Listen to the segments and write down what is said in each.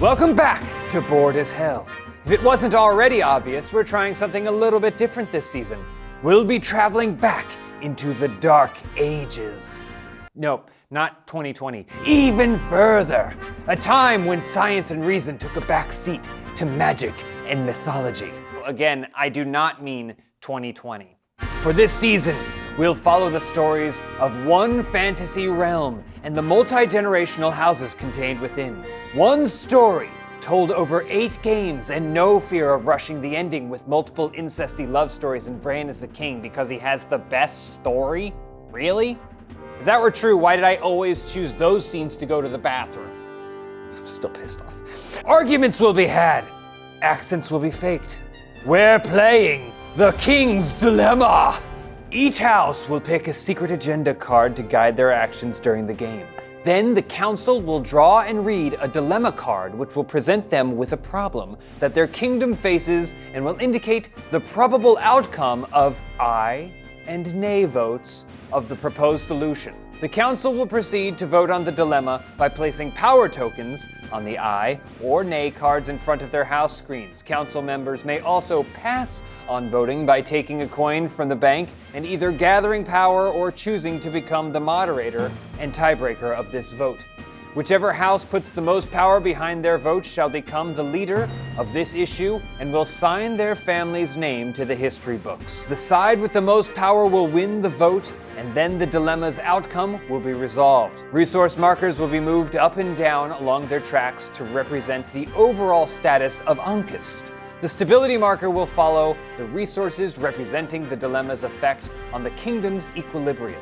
Welcome back to Bored as Hell. If it wasn't already obvious, we're trying something a little bit different this season. We'll be traveling back into the Dark Ages. Nope, not 2020. Even further. A time when science and reason took a back seat to magic and mythology. Again, I do not mean 2020. For this season, we'll follow the stories of one fantasy realm and the multi-generational houses contained within. One story told over 8 games and no fear of rushing the ending with multiple incesty love stories and Bran is the king because he has the best story? Really? If that were true, why did I always choose those scenes to go to the bathroom? I'm still pissed off. Arguments will be had. Accents will be faked. We're playing The King's Dilemma. Each house will pick a secret agenda card to guide their actions during the game. Then the council will draw and read a dilemma card which will present them with a problem that their kingdom faces and will indicate the probable outcome of aye and nay votes of the proposed solution. The council will proceed to vote on the dilemma by placing power tokens on the aye or nay cards in front of their house screens. Council members may also pass on voting by taking a coin from the bank and either gathering power or choosing to become the moderator and tiebreaker of this vote. Whichever house puts the most power behind their vote shall become the leader of this issue and will sign their family's name to the history books. The side with the most power will win the vote, and then the dilemma's outcome will be resolved. Resource markers will be moved up and down along their tracks to represent the overall status of Unkist. The stability marker will follow the resources representing the dilemma's effect on the kingdom's equilibrium.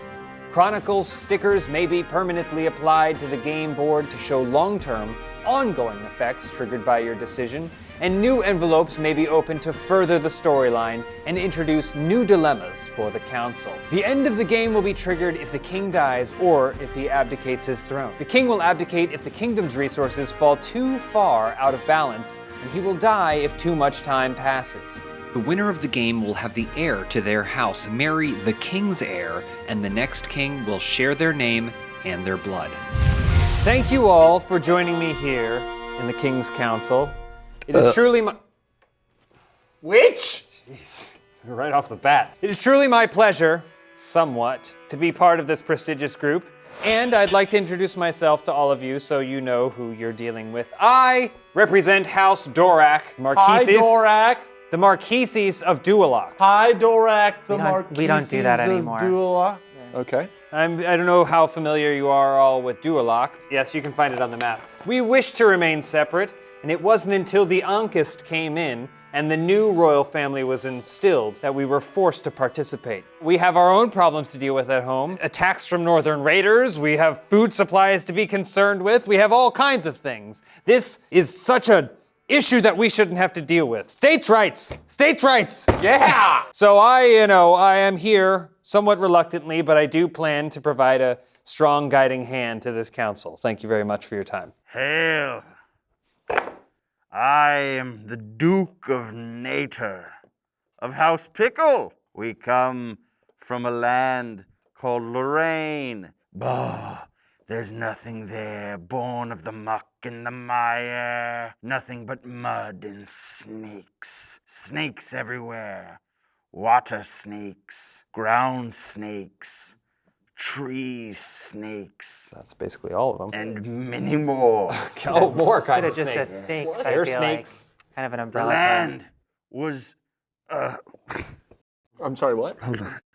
Chronicles stickers may be permanently applied to the game board to show long-term, ongoing effects triggered by your decision, and new envelopes may be opened to further the storyline and introduce new dilemmas for the council. The end of the game will be triggered if the king dies or if he abdicates his throne. The king will abdicate if the kingdom's resources fall too far out of balance, and he will die if too much time passes. The winner of the game will have the heir to their house marry the king's heir, and the next king will share their name and their blood. Thank you all for joining me here in the King's Council. It is truly my... Which? Jeez, right off the bat. It is truly my pleasure, somewhat, to be part of this prestigious group, and I'd like to introduce myself to all of you so you know who you're dealing with. I represent House Dorak Marquises. Hi, Dorak. The Marquises of Dualak. Hi, Dorak, the Marquises we don't do that anymore. of Dualak. Okay. I don't know how familiar you are all with Dualak. Yes, you can find it on the map. We wish to remain separate, and it wasn't until the Ankist came in and the new royal family was instilled that we were forced to participate. We have our own problems to deal with at home. Attacks from northern raiders, we have food supplies to be concerned with, we have all kinds of things. This is such an issue that we shouldn't have to deal with. States' rights! States' rights! Yeah! So I am here somewhat reluctantly, but I do plan to provide a strong guiding hand to this council. Thank you very much for your time. Hail! I am the Duke of Nater, of House Pickle. We come from a land called Lorraine. Bah, there's nothing there, born of the muck and the mire. Nothing but mud and snakes. Snakes everywhere. Water snakes, ground snakes, tree snakes. That's basically all of them. And many more. Oh, more kinds Could of have just snakes. said snakes. Air I feel snakes. Like kind of an The umbrella term. land was, I'm sorry, what?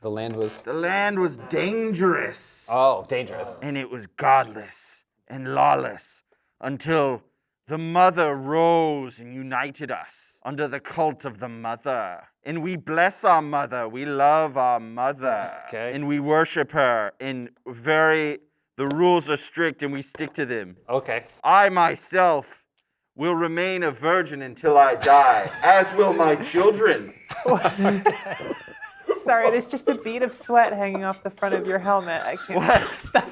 The land was... the land was dangerous. Oh, dangerous. And it was godless and lawless until the Mother rose and united us under the cult of the Mother. And we bless our Mother. We love our Mother. Okay. And we worship her the rules are strict and we stick to them. Okay. I myself will remain a virgin until I die, as will my children. Sorry, there's just a bead of sweat hanging off the front of your helmet. I can't stop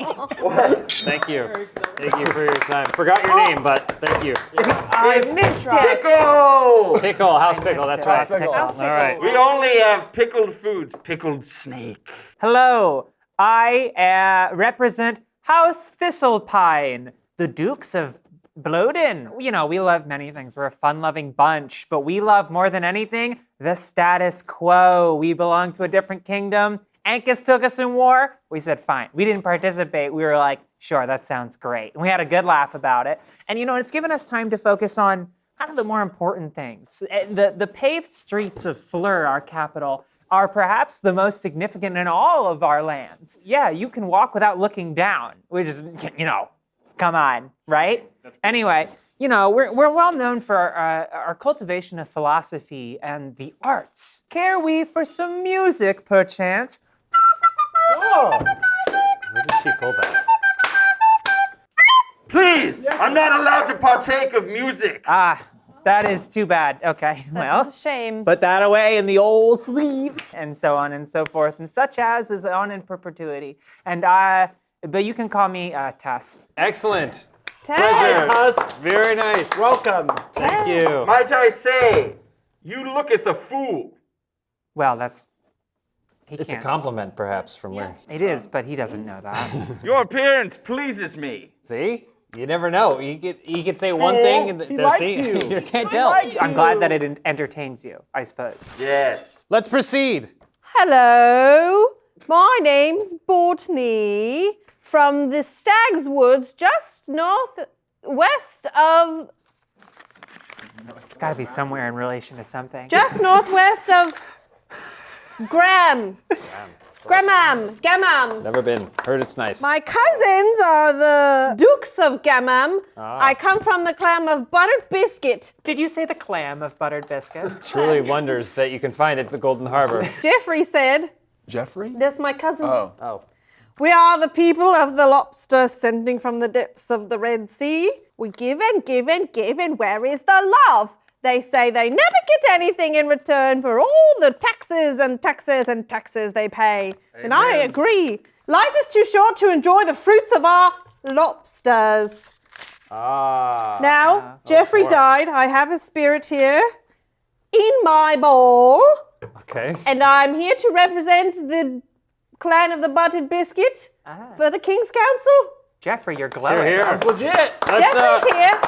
looking. What? Thank you. Thank you for your time. Forgot your name, but thank you. I missed it. Pickle! Pickle, House Pickle, that's right. House Pickle. All right. We only have pickled foods. Pickled snake. Hello, I represent House Thistlepine, the Dukes of Bloatin. You know, we love many things. We're a fun-loving bunch, but we love more than anything the status quo. We belong to a different kingdom. Ancus took us in war. We said, fine. We didn't participate. We were like, sure, that sounds great. And we had a good laugh about it. And you know, it's given us time to focus on kind of the more important things. The paved streets of Fleur, our capital, are perhaps the most significant in all of our lands. Yeah, you can walk without looking down, which is, you know, come on, right? Anyway, you know, we're well known for our cultivation of philosophy and the arts. Care we for some music, perchance? Oh. Where did she pull that? Please, I'm not allowed to partake of music. Ah, that is too bad. Okay, well, That's a shame. put that away in the old sleeve, and so on and so forth, and such as is on in perpetuity. And but you can call me Tess. Excellent. Ted. Us. Very nice. Welcome. Thank you. Might I say, you looketh a fool. Well, that's he It's a can't. compliment, perhaps, from where. It is, but he doesn't know that. Your appearance pleases me. See? You never know. He could say one thing and He likes see? you. You can't He tell. likes I'm glad that it entertains you, I suppose. Yes. Let's proceed. Hello, my name's Bortney from the Stag's Woods, just northwest of, It's got to be somewhere in relation to something. just northwest of Gamam. Never been. Heard it's nice. My cousins are the Dukes of Gamam. I come from the clan of Buttered Biscuit. Did you say the clam of buttered biscuit? Truly wonders that you can find it at the Golden Harbor. Jeffrey said, Jeffrey? "That's my cousin." Oh. We are the people of the lobster sending from the depths of the Red Sea. We give and give and give, and where is the love? They say they never get anything in return for all the taxes and taxes and taxes they pay. And I agree. Life is too short to enjoy the fruits of our lobsters. Now, Jeffrey died. I have his spirit here in my bowl, Okay. and I'm here to represent the clan of the Buttered Biscuit for the King's Council. Jeffrey, you're glowing. Here. That's legit. Jeffrey's here.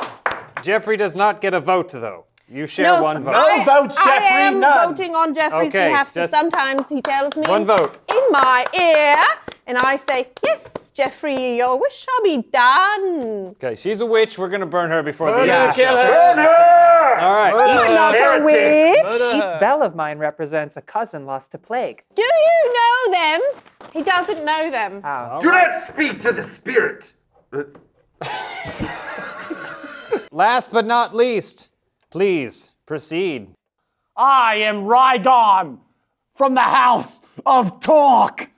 Jeffrey does not get a vote, though. You share one vote. No votes, Jeffrey, I am none. voting on Jeffrey's Okay, behalf. So just sometimes he tells me one vote. in my ear, and I say, "Yes, Jeffrey, your wish shall be done." Okay, she's a witch. We're gonna burn her before the Burn her, end. kill her. Burn her! All right. I'm not a witch. Each bell of mine represents a cousin lost to plague. Do you know them? He doesn't know them. Oh. Do not speak to the spirit. Last but not least, please proceed. I am Rygon from the House of Talk.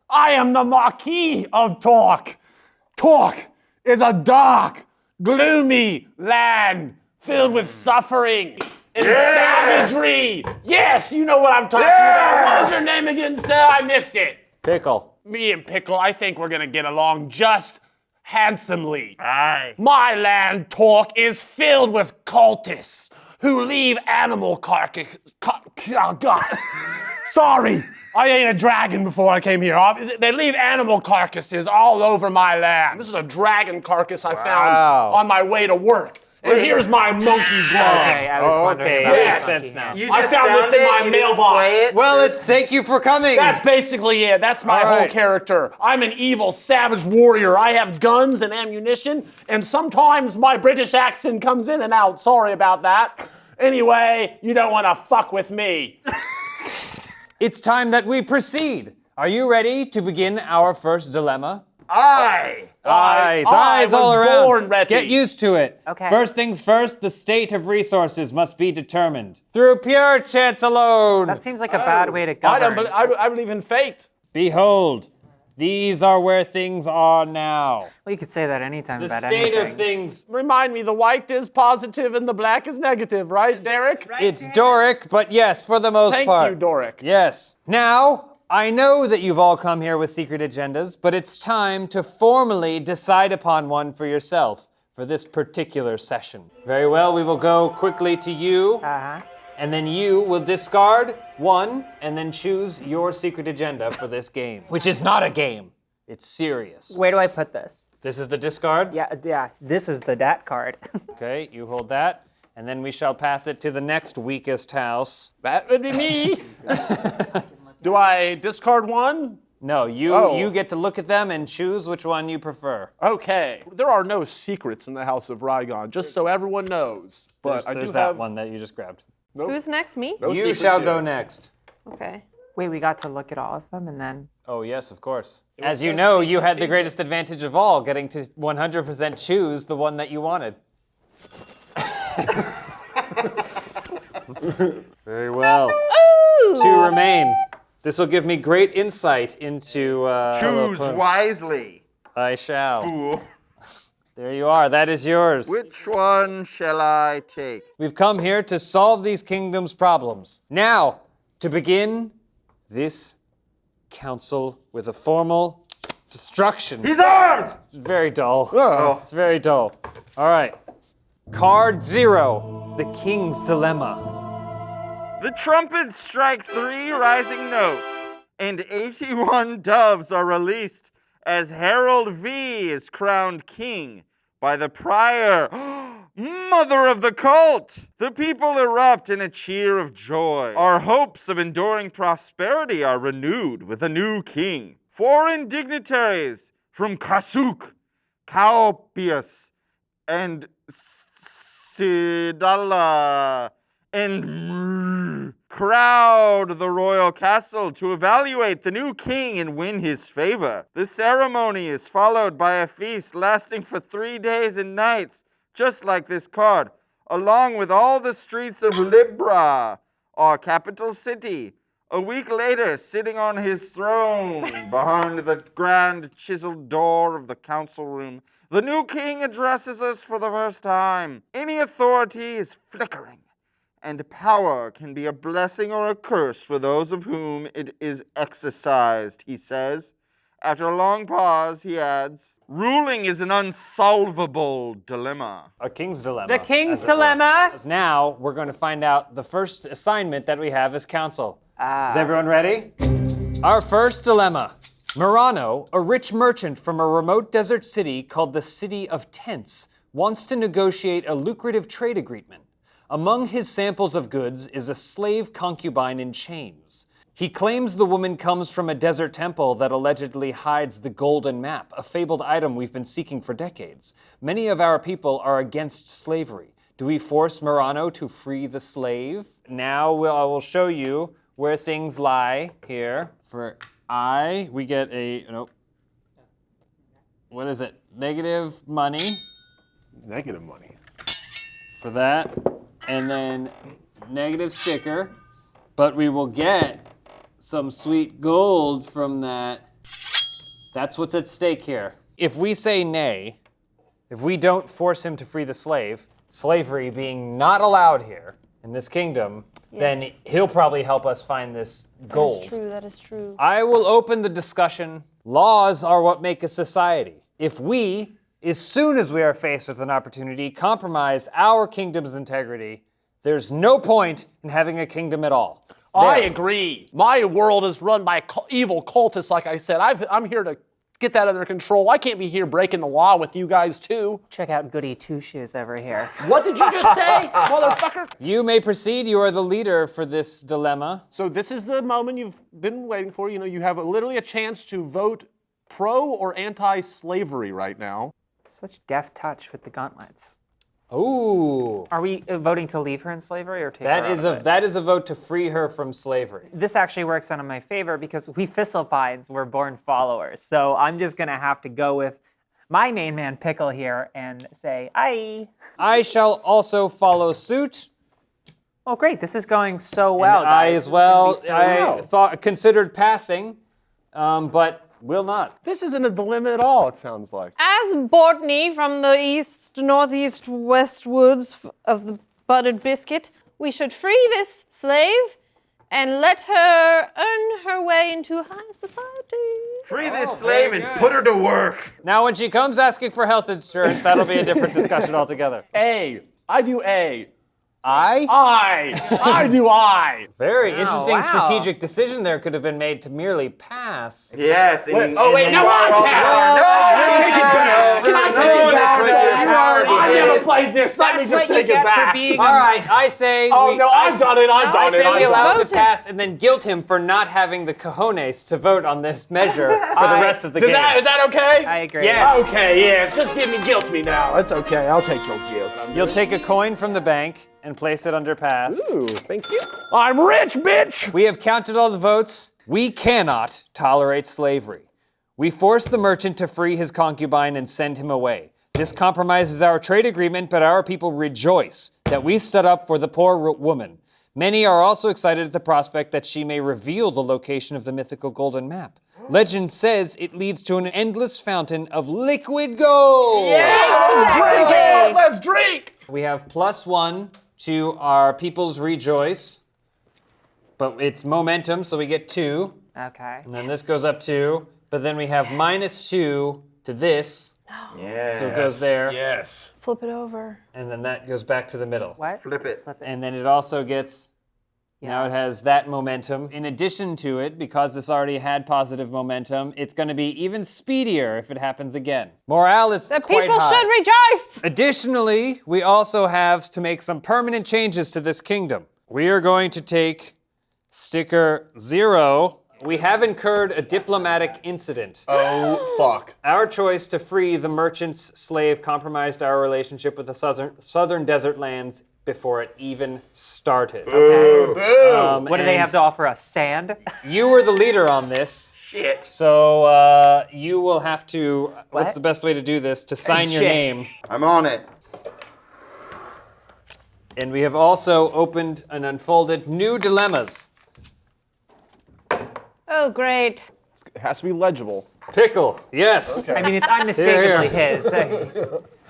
I am the Marquis of Talk. Talk is a dark, gloomy land filled with suffering and savagery. Yes, you know what I'm talking about. What was your name again, sir? I missed it. Pickle. Me and Pickle, I think we're gonna get along just handsomely. Aye. My land Talk is filled with cultists who leave animal carcasses. Oh God. Sorry, I ate a dragon before I came here. They leave animal carcasses all over my land. This is a dragon carcass I found on my way to work. And here's my monkey glove. Okay, I was wondering okay, about that yes. makes that. sense now. You I just found this in my it, you didn't mailbox. slay it? Well, it's thank you for coming. That's basically it. That's my All whole right. character. I'm an evil, savage warrior. I have guns and ammunition, and sometimes my British accent comes in and out. Sorry about that. Anyway, you don't want to fuck with me. It's time that we proceed. Are you ready to begin our first dilemma? Aye. Eyes I all was around. born ready. Get used to it. Okay. First things first, the state of resources must be determined. Through pure chance alone. That seems like a bad way to I govern. don't. I believe in fate. Behold, these are where things are now. Well, you could say that anytime The about state anything. of things. Remind me, the white is positive and the black is negative, right, Derek? It's Doric, but yes, for the most Thank part. you, Doric. Yes. Now, I know that you've all come here with secret agendas, but it's time to formally decide upon one for yourself for this particular session. Very well, we will go quickly to you, Uh-huh. and then you will discard one and then choose your secret agenda for this game, which is not a game. It's serious. Where do I put this? This is the discard. Yeah, this is the dat card. Okay, you hold that. And then we shall pass it to the next weakest house. That would be me. Do I discard one? No, you get to look at them and choose which one you prefer. Okay. There are no secrets in the House of Rygon, just so everyone knows. But There's that one that you just grabbed. Who's next? Me? No You secrets shall yet. go next. Okay. Wait, we got to look at all of them and then. Oh, yes, of course. As you know, you had the greatest advantage of all, getting to 100% choose the one that you wanted. Very well. Ooh! 2 remain. This will give me great insight into. Choose wisely, I shall. fool. There you are. That is yours. Which one shall I take? We've come here to solve these kingdoms' problems. Now, to begin this council with a formal destruction. He's armed! It's very dull. Oh. It's very dull. All right. Card 0, the King's Dilemma. The trumpets strike 3 rising notes, and 81 doves are released as Harold V is crowned king by the prior, mother of the cult. The people erupt in a cheer of joy. Our hopes of enduring prosperity are renewed with a new king. Foreign dignitaries from Kasuk, Kaupius, and Sidala and crowd the royal castle to evaluate the new king and win his favor. The ceremony is followed by a feast lasting for 3 days and nights, just like this card, along with all the streets of Libra, our capital city. A week later, sitting on his throne behind the grand chiseled door of the council room, the new king addresses us for the first time. Any authority is flickering, and power can be a blessing or a curse for those of whom it is exercised, he says. After a long pause, he adds, ruling is an unsolvable dilemma. A King's Dilemma. The King's as it were. Dilemma. Because now we're going to find out the first assignment that we have as council. Is everyone ready? Our first dilemma. Murano, a rich merchant from a remote desert city called the City of Tents, wants to negotiate a lucrative trade agreement. Among his samples of goods is a slave concubine in chains. He claims the woman comes from a desert temple that allegedly hides the golden map, a fabled item we've been seeking for decades. Many of our people are against slavery. Do we force Murano to free the slave? Now I will show you where things lie here. For I, we get a, what is it? Negative money Negative money. for that. And then negative sticker. But we will get some sweet gold from that. That's what's at stake here. If we say nay, if we don't force him to free the slave, slavery being not allowed here in this kingdom, then he'll probably help us find this gold. That is true. I will open the discussion. Laws are what make a society. If we, as soon as we are faced with an opportunity, compromise our kingdom's integrity, there's no point in having a kingdom at all. I There. agree. My world is run by evil cultists, like I said. I'm here to get that under control. I can't be here breaking the law with you guys, too. Check out Goody Two Shoes over here. What did you just say, motherfucker? You may proceed. You are the leader for this dilemma. So this is the moment you've been waiting for. You know, you have literally a chance to vote pro or anti-slavery right now. Such deft touch with the gauntlets. Ooh. Are we voting to leave her in slavery or take her That out is of it? that is a vote to free her from slavery. This actually works out in my favor because we Thistlepines were born followers. So I'm just gonna have to go with my main man Pickle here and say, aye. I shall also follow suit. Oh great, this is going so well. I guys. as well. This is gonna be so well. Considered passing, but will not. This isn't a dilemma at all, it sounds like. As Bortney from the east, northeast, west woods of the buttered biscuit, we should free this slave and let her earn her way into high society. Free this slave and put her to work. Now, when she comes asking for health insurance, that'll be a different discussion altogether. A. I do A. I do I. Very interesting wow. strategic decision there could have been made to merely pass. Yes. Wait, no, I pass. Can I take it back? I never played this. Let me That's just what you take it get for back. being All right, I say. Oh, we, no, I've done it. I've I done it. say we I've allow him voted. to pass and then guilt him for not having the cojones to vote on this measure for the rest of the game. Is that okay? I agree. Yes. Okay, yes. Just guilt me now. That's okay. I'll take your guilt. You'll take a coin from the bank and place it under pass. Ooh, thank you. I'm rich, bitch. We have counted all the votes. We cannot tolerate slavery. We force the merchant to free his concubine and send him away. This compromises our trade agreement, but our people rejoice that we stood up for the poor woman. Many are also excited at the prospect that she may reveal the location of the mythical golden map. Legend says it leads to an endless fountain of liquid gold. Exactly. Let's drink. We have +1 to our people's rejoice, but it's momentum, so we get 2. Okay. And then this goes up 2, but then we have -2 to this, Yeah. so it goes there, Yes. Flip it over. and then that goes back to the middle. What? Flip it. And then it also gets, now it has that momentum. In addition to it, because this already had positive momentum, it's going to be even speedier if it happens again. Morale is The quite people high. should rejoice. Additionally, we also have to make some permanent changes to this kingdom. We are going to take sticker 0. We have incurred a diplomatic incident. Oh, fuck. Our choice to free the merchant's slave compromised our relationship with the southern desert lands before it even started. What do they have to offer us? Sand? You were the leader on this, Shit. so you will have to, what's What? the best way to do this? To sign your Shit. name. I'm on it. And we have also opened and unfolded new dilemmas. Oh, great. It has to be legible. Pickle, yes. I mean, it's unmistakably Here. his.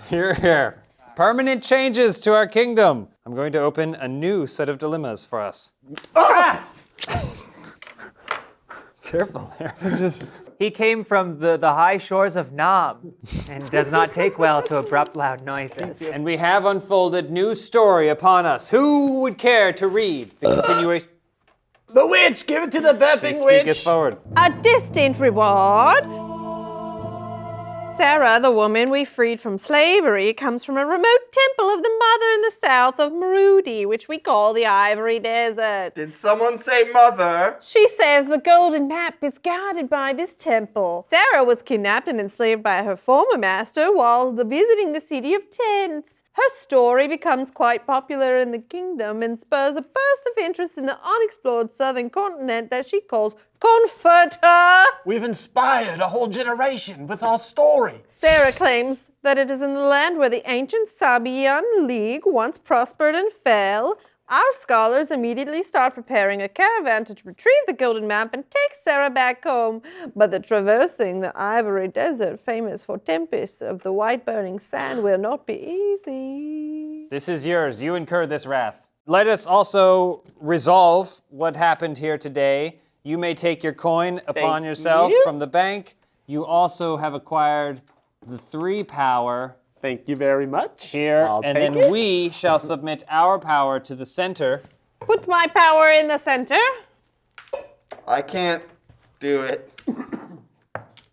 Here, here. Permanent changes to our kingdom. I'm going to open a new set of dilemmas for us. Careful there. He came from the high shores of Nam and does not take well to abrupt, loud noises. And we have unfolded new story upon us. Who would care to read the continuation? The witch. Give it to the bepping Speaketh witch. forward. A distant reward. Sarah, the woman we freed from slavery, comes from a remote temple of the mother in the south of Marudi, which we call the Ivory Desert. Did someone say mother? She says the golden map is guarded by this temple. Sarah was kidnapped and enslaved by her former master while visiting the city of Tents. Her story becomes quite popular in the kingdom and spurs a burst of interest in the unexplored southern continent that she calls Comforter. We've inspired a whole generation with our story. Sarah claims that it is in the land where the ancient Sabian League once prospered and fell. Our scholars immediately start preparing a caravan to retrieve the golden map and take Sarah back home. But the traversing the Ivory Desert, famous for tempests of the white burning sand, will not be easy. This is yours. You incur this wrath. Let us also resolve what happened here today. You may take your coin upon yourself you. from the bank. You also have acquired the 3 power Thank you very much. here, I'll and take then it. we shall submit our power to the center. Put my power in the center. I can't do it.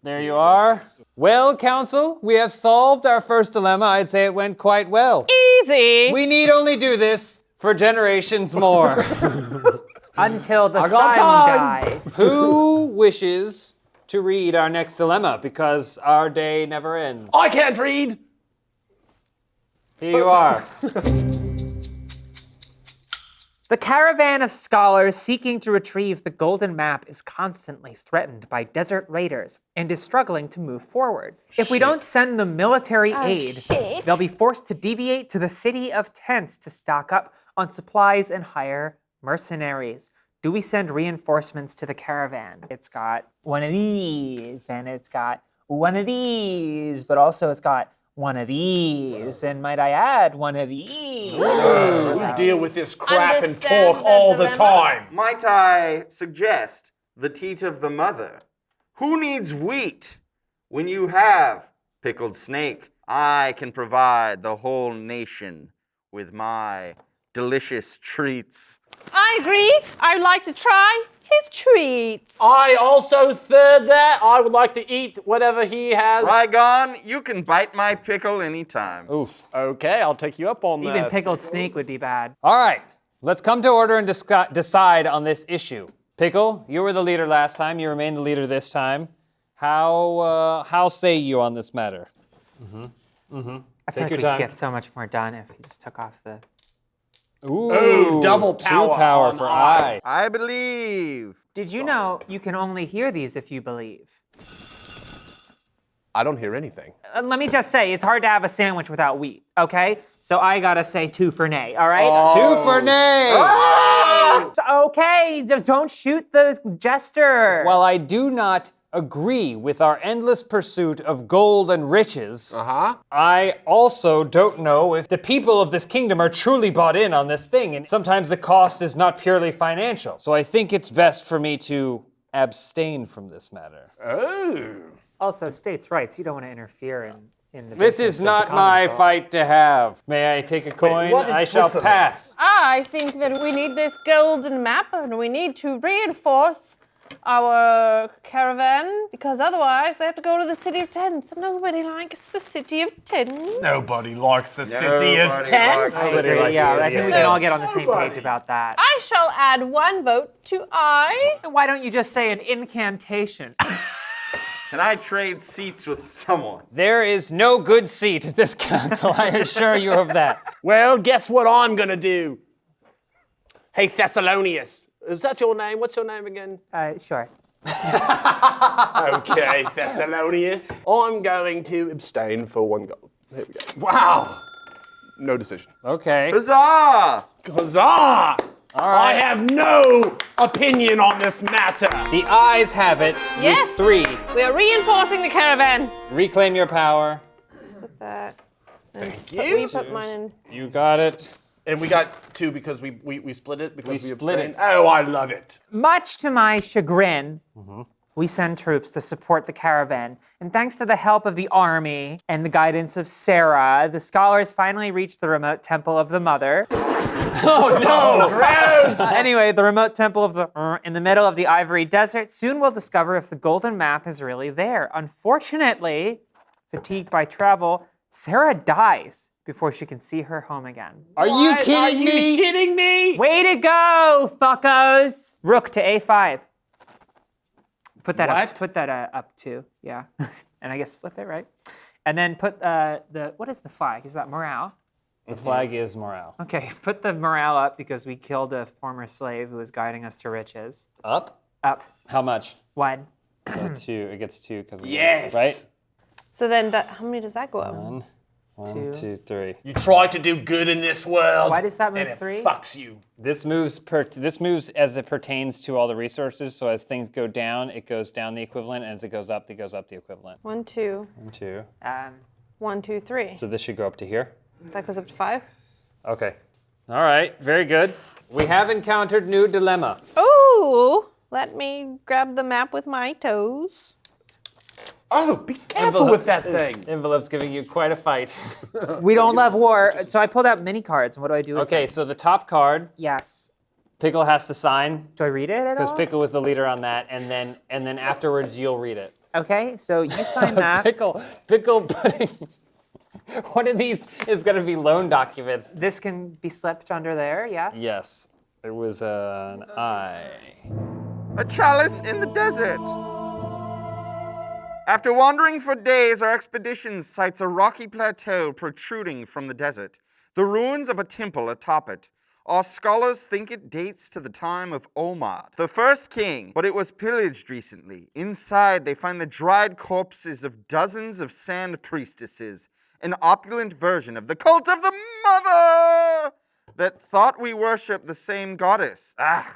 There you are. Well, Council, we have solved our first dilemma. I'd say it went quite well. Easy. We need only do this for generations more. Until the got sun time. dies. Who wishes to read our next dilemma? Because our day never ends. I can't read. Here you are. The caravan of scholars seeking to retrieve the golden map is constantly threatened by desert raiders and is struggling to move forward. If we don't send them military aid, shit. they'll be forced to deviate to the city of Tents to stock up on supplies and hire mercenaries. Do we send reinforcements to the caravan? It's got one of these, and it's got one of these, but also it's got one of these, and might I add, one of these. We deal with this crap and Understand talk the all the dilemma? time. Might I suggest the teat of the mother? Who needs wheat when you have pickled snake? I can provide the whole nation with my delicious treats. I agree. I'd like to try his treats. I also third that. I would like to eat whatever he has. Flagon, you can bite my pickle anytime. Oof. Okay, I'll take you up on that. Even pickled snake would be bad. All right, let's come to order and decide on this issue. Pickle, you were the leader last time. You remain the leader this time. How say you on this matter? I feel Take like your we could time. get so much more done if we just took off the... Ooh, double power 2 power on for I. I. I believe. Did you know you can only hear these if you believe? I don't hear anything. Let me just say, it's hard to have a sandwich without wheat, okay? So I gotta say 2 for nay, all right? 2 for nay. It's okay, just don't shoot the jester. While I do not agree with our endless pursuit of gold and riches, I also don't know if the people of this kingdom are truly bought in on this thing, and sometimes the cost is not purely financial. So I think it's best for me to abstain from this matter. Also, states' rights, you don't want to interfere in the This business is of the not common my folk. fight to have. May I take a coin? what is I shall Switzerland? pass. I think that we need this golden map and we need to reinforce our caravan because otherwise they have to go to the city of tents. Nobody likes the city of tents. Nobody likes the city of Nobody tents. likes the Nobody likes Yeah, the I city think of we can all tents. get on the same page about that. I shall add 1 vote to I. Why don't you just say an incantation? Can I trade seats with someone? There is no good seat at this council, I assure you of that. Well, guess what I'm gonna do? Hey, Thessalonius. Is that your name? What's your name again? Sure. Okay, Thessalonius. I'm going to abstain for 1 gold. Here we go. Wow. No decision. Okay. Huzzah! Huzzah! right. I have no opinion on this matter. The ayes have it. Yes. With 3. We are reinforcing the caravan. Reclaim your power. Put that. Thank We put mine in. You got it. And we got 2 because we split it because We we split abstained. it. Oh, I love it. Much to my chagrin, we send troops to support the caravan. And thanks to the help of the army and the guidance of Sarah, the scholars finally reached the remote temple of the mother. Gross! Anyway, the remote temple of the in the middle of the Ivory Desert. Soon we'll discover if the golden map is really there. Unfortunately, fatigued by travel, Sarah dies before she can see her home again. Are you kidding Are me? you shitting me? Way to go, fuckos! Rook to A5. Put that What? up. Put that up too. Yeah, and I guess flip it right, and then put what is the flag? Is that morale? The flag is morale. Okay, put the morale up because we killed a former slave who was guiding us to riches. Up? Up. How much? 1. So 2. It gets 2 because of Yes. right? So then how many does that go up? 1, 2. 2, 3. You try to do good in this world. Why does that move and it 3? fucks you. This moves as it pertains to all the resources. So as things go down, it goes down the equivalent, and as it goes up the equivalent. 1, 2. 1, 2. 1, 2, 3. So this should go up to here. That goes up to 5. Okay. All right. Very good. We have encountered new dilemma. Ooh, let me grab the map with my toes. Oh, be careful with that thing. Envelope's giving you quite a fight. We don't love war, so I pulled out mini cards. And what do I do? With Okay, them? so the top card, Yes. Pickle has to sign Do I read it at because all? Pickle was the leader on that, and then afterwards you'll read it. Okay, so you sign that. Pickle putting. One of these is going to be loan documents. This can be slipped under there. Yes. Yes, it was an I. A chalice in the desert. After wandering for days, our expedition sights a rocky plateau protruding from the desert, the ruins of a temple atop it. Our scholars think it dates to the time of Omar, the first king, but it was pillaged recently. Inside, they find the dried corpses of dozens of sand priestesses, an opulent version of the cult of the mother that thought we worship the same goddess,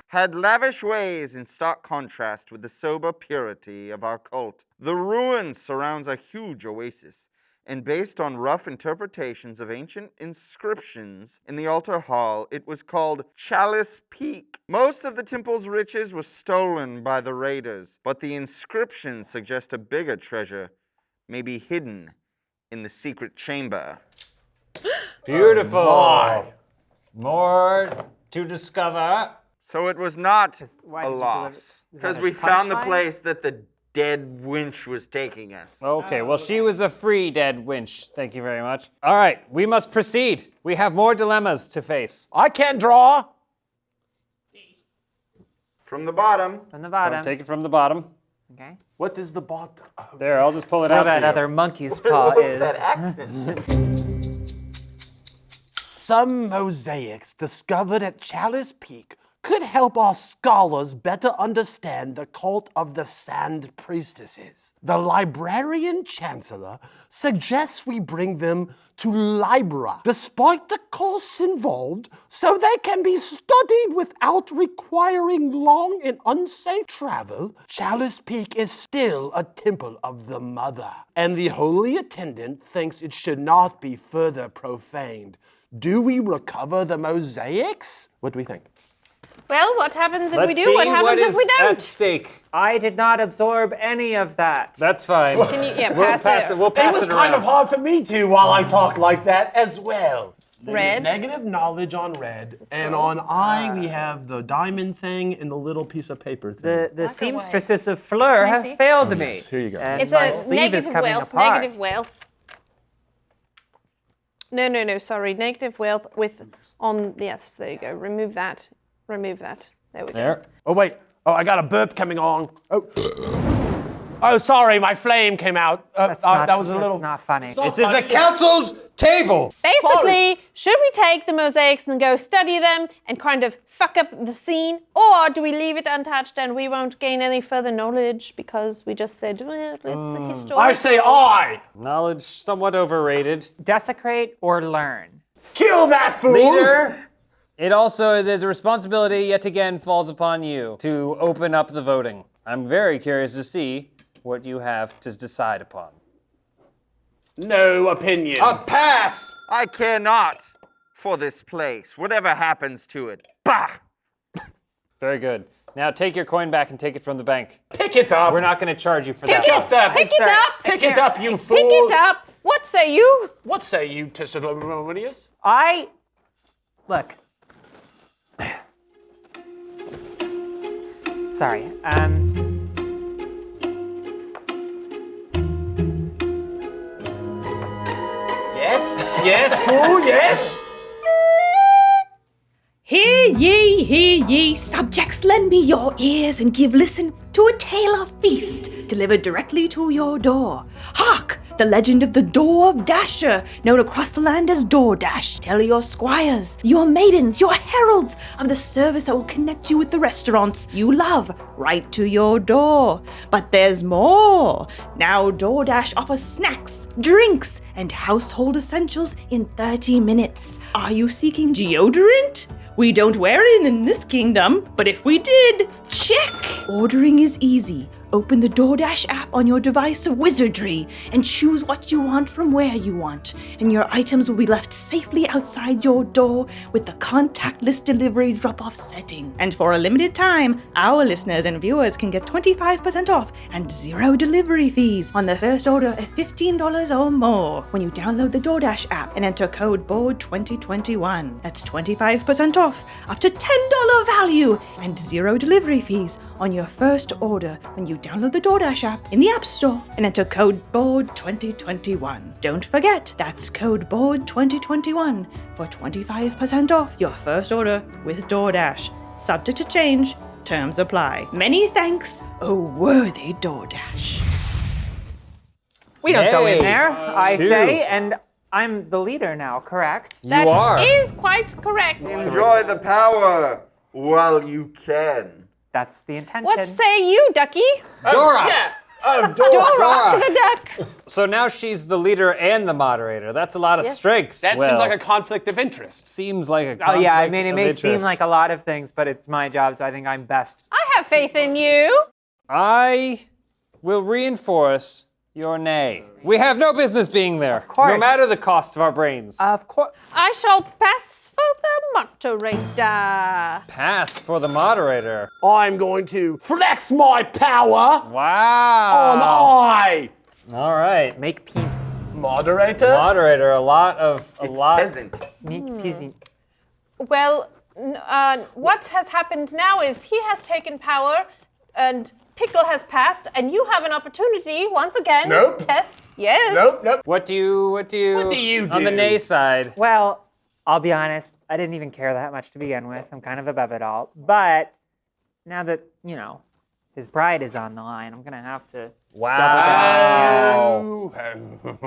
had lavish ways in stark contrast with the sober purity of our cult. The ruin surrounds a huge oasis, and based on rough interpretations of ancient inscriptions in the altar hall, it was called Chalice Peak. Most of the temple's riches were stolen by the raiders, but the inscriptions suggest a bigger treasure may be hidden in the secret chamber. Beautiful. More to discover. So it was not why a did you loss. is that Because a we found the punchline? place that the dead winch was taking us. Okay, well, she was a free dead winch. Thank you very much. All right, we must proceed. We have more dilemmas to face. I can't draw. From the bottom. From the bottom. Take it from the bottom. Okay. What is the bottom? There, I'll just pull it Where out that for you. other monkey's paw What was is. that accent? Some mosaics discovered at Chalice Peak could help our scholars better understand the cult of the Sand Priestesses. The librarian chancellor suggests we bring them to Libra, despite the costs involved, so they can be studied without requiring long and unsafe travel. Chalice Peak is still a temple of the Mother, and the holy attendant thinks it should not be further profaned. Do we recover the mosaics? What do we think? Well, what happens if Let's we do? see What happens if is we at don't? stake. I did not absorb any of that. That's fine. Can you, yeah, We'll pass it. We'll pass It was it kind around. of hard for me to while I talked like that as well. Red. Negative knowledge on red. And on I, we have the diamond thing and the little piece of paper thing. The seamstresses of Fleur Can I have see? failed me. Here you go. And It's my a sleeve is negative coming wealth. apart. Negative wealth. No. Sorry. Negative wealth with on. Yes, there you go. Remove that. Remove that. There we go. There. Oh, wait. Oh, I got a burp coming on. Oh. Oh, sorry, my flame came out. That's not, that was a that's little. not funny. This is a council's table. Basically, should we take the mosaics and go study them and kind of fuck up the scene, or do we leave it untouched and we won't gain any further knowledge because we just said, well, it's a historical. I say I. Knowledge somewhat overrated. Desecrate or learn. Kill that fool. Leader, it also, there's a responsibility yet again falls upon you to open up the voting. I'm very curious to see what you have to decide upon. No opinion. A pass! I care not for this place, whatever happens to it. Bah! Very good. Now take your coin back and take it from the bank. Pick it up. We're not going to charge you for Pick that. it, that. pick Sir, it up, Pick it up, you fool. pick it up. What say you? What say you, Tissalonius? Look. Sorry. Yes, fool, yes. Hear ye, subjects, lend me your ears and give listen to a tale of feast delivered directly to your door. Hark! The legend of the Door of Dasher, known across the land as DoorDash. Tell your squires, your maidens, your heralds of the service that will connect you with the restaurants you love right to your door. But there's more. Now DoorDash offers snacks, drinks, and household essentials in 30 minutes. Are you seeking deodorant? We don't wear it in this kingdom, but if we did, check! Ordering is easy. Open the DoorDash app on your device of wizardry and choose what you want from where you want, and your items will be left safely outside your door with the contactless delivery drop-off setting. And for a limited time, our listeners and viewers can get 25% off and 0 delivery fees on their first order of $15 or more when you download the DoorDash app and enter code BOARD2021. That's 25% off, up to $10 value, and 0 delivery fees on your first order when you download the DoorDash app in the App Store and enter code BOARD2021. Don't forget, that's code BOARD2021 for 25% off your first order with DoorDash. Subject to change, terms apply. Many thanks, O worthy DoorDash. We don't go in Yay. there, I Two. say, and I'm the leader now, correct? You are. That is quite correct. Enjoy the power while you can. That's the intention. What say you, Ducky? Dora! Dora the duck. So now she's the leader and the moderator. That's a lot of strength. That Well, seems like a conflict of interest. seems like a Oh conflict yeah, I mean, it of may seem interest. like a lot of things, but it's my job, so I think I'm best. I have faith in you. I will reinforce your nay. We have no business being there. Of course. No matter the cost of our brains. Of course. I shall pass for the moderator. Pass for the moderator. I'm going to flex my power on Wow. I. All right. Make peas. Moderator. Moderator, a lot. Peasant. Make peas. Well, what has happened now is he has taken power and Pickle has passed, and you have an opportunity once again. Nope. Test. Yes. Nope. What do you you on the do? nay side? Well, I'll be honest, I didn't even care that much to begin with. I'm kind of above it all. But now that, his bride is on the line, I'm going to have to Wow.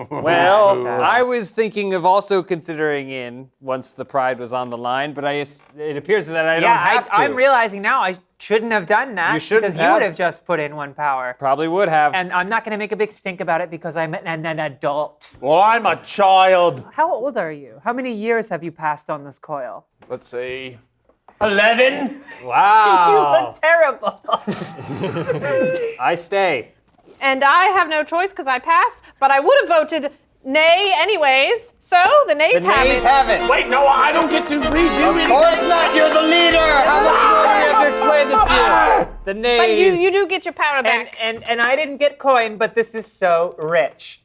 Well, So- I was thinking of also considering in once the pride was on the line, but it appears that I don't have to. I'm realizing now I shouldn't have done that You shouldn't because you have. would have just put in one power. Probably would have. And I'm not going to make a big stink about it because I'm an adult. Well, I'm a child. How old are you? How many years have you passed on this coil? Let's see. 11. Wow. You look terrible. I stay. And I have no choice because I passed, but I would have voted nay anyways. So the nays The nays have it. Wait, no, I don't get to redo Of anything. course not. You're the leader. How much more do we have to explain this to you? The nays. But you do get your power back. And I didn't get coin, but this is so rich.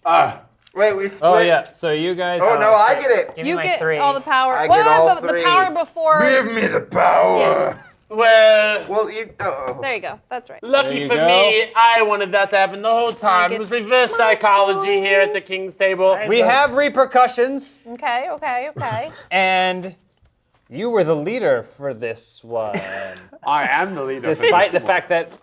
Wait, we split. Oh yeah. So you guys. Oh, no, I get it. Give me You my get 3. all the power. I get all but three. the power before. Give me the power. Yeah. Well, There you go. That's right. There lucky you for go. me, I wanted that to happen the whole time. get It was reverse psychology here at the King's table. We have repercussions, Okay. and you were the leader for this one, I am the leader. despite the fact that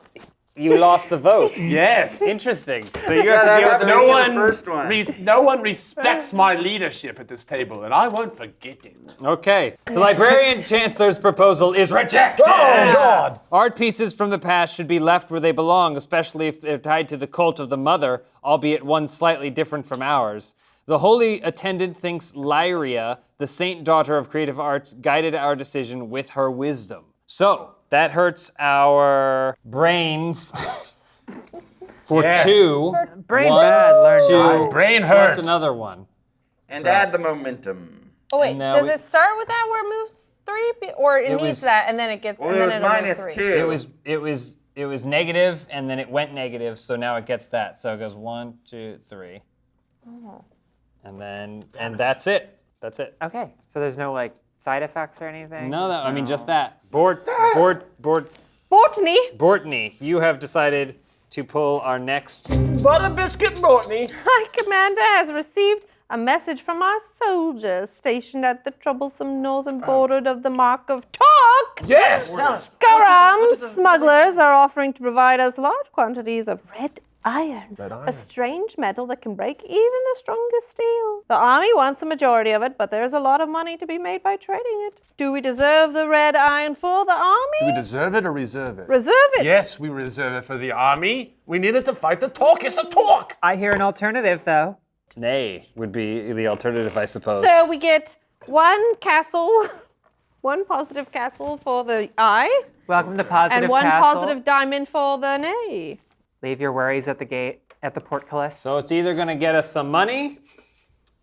you lost the vote. Yes. Interesting. So you have to deal with the No one, first one. no one respects my leadership at this table, and I won't forget it. Okay. The Librarian Chancellor's proposal is rejected. Oh, God. Art pieces from the past should be left where they belong, especially if they're tied to the cult of the Mother, albeit one slightly different from ours. The Holy Attendant thinks Lyria, the saint daughter of creative arts, guided our decision with her wisdom. So, that hurts our brains for Yes. 2. Brain's One, bad, learn 2, now. Brain plus hurt. another one. And add the momentum. Oh wait, And now does we- it start with that where it moves 3, or it needs was- that and then it gets? Well, and it then was it'll move minus 3. 2. It was negative, and then it went negative, so now it gets that. So it goes 1, 2, 3. And that's it. That's it. Okay, so there's no side effects or anything? No, I mean just that. Botany. Bortney, you have decided to pull our next. Butter biscuit Mortney. My commander has received a message from our soldiers stationed at the troublesome northern border of the Mark of Talk. Yes. Garam smugglers are offering to provide us large quantities of red iron, a strange metal that can break even the strongest steel. The army wants the majority of it, but there's a lot of money to be made by trading it. Do we deserve the red iron for the Do we army? deserve it or reserve it? Reserve it. Yes, we reserve it for the army. We need it to fight the talk. It's a talk. I hear an alternative, though. Nay would be the alternative, I suppose. So we get one castle, one positive castle for the eye, Welcome to Positive and one Castle. positive diamond for the nay. Leave your worries at the gate, at the portcullis. So it's either going to get us some money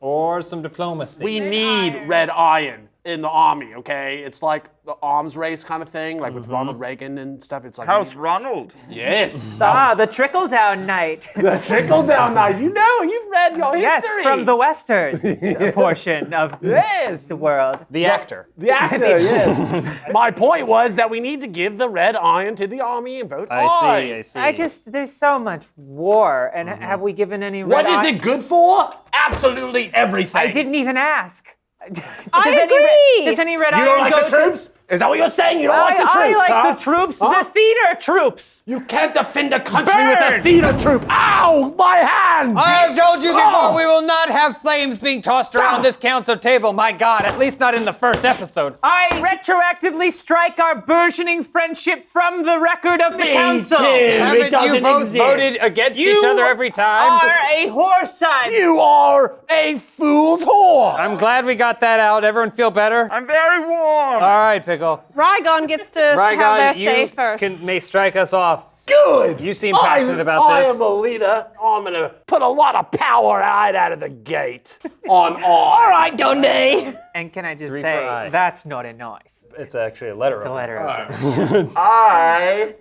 or some diplomacy. We need red iron in the army, okay? It's like the arms race kind of thing, like with Ronald Reagan and stuff. It's like House Ronald. Yes. the trickle-down night. The trickle down now. You know, you've read your history. Yes, from the western portion of Yes. the world. The actor. The actor, yes. My point was that we need to give the red iron to the army and vote I see. There's so much war, and have we given any What red is eye- it good for? Absolutely everything. I didn't even ask. agree. Does any red You iron don't like go the troops? Is that what you're saying? You don't like the troops, I like huh? the troops, Huh? the theater troops. You can't defend a country with a Burn! theater troop. Ow, my hand! I have told you before, Oh. we will not have flames being tossed around this council table. My God, at least not in the first episode. I retroactively strike our burgeoning friendship from the record of the council. Haven't you doesn't both exist. voted against You each other every time? are a whoreson. You are a fool's whore. I'm glad we got that out. Everyone feel better? I'm very warm. All right, Pickle. Rygon gets to have their say you first. may strike us off. Good. You seem passionate about this. I am a leader. I'm gonna put a lot of power right out of the gate on all. All right, Dundee. And can I just 3 for say, I. that's not a knife. It's actually a letter. It's a letter. All right. opener. I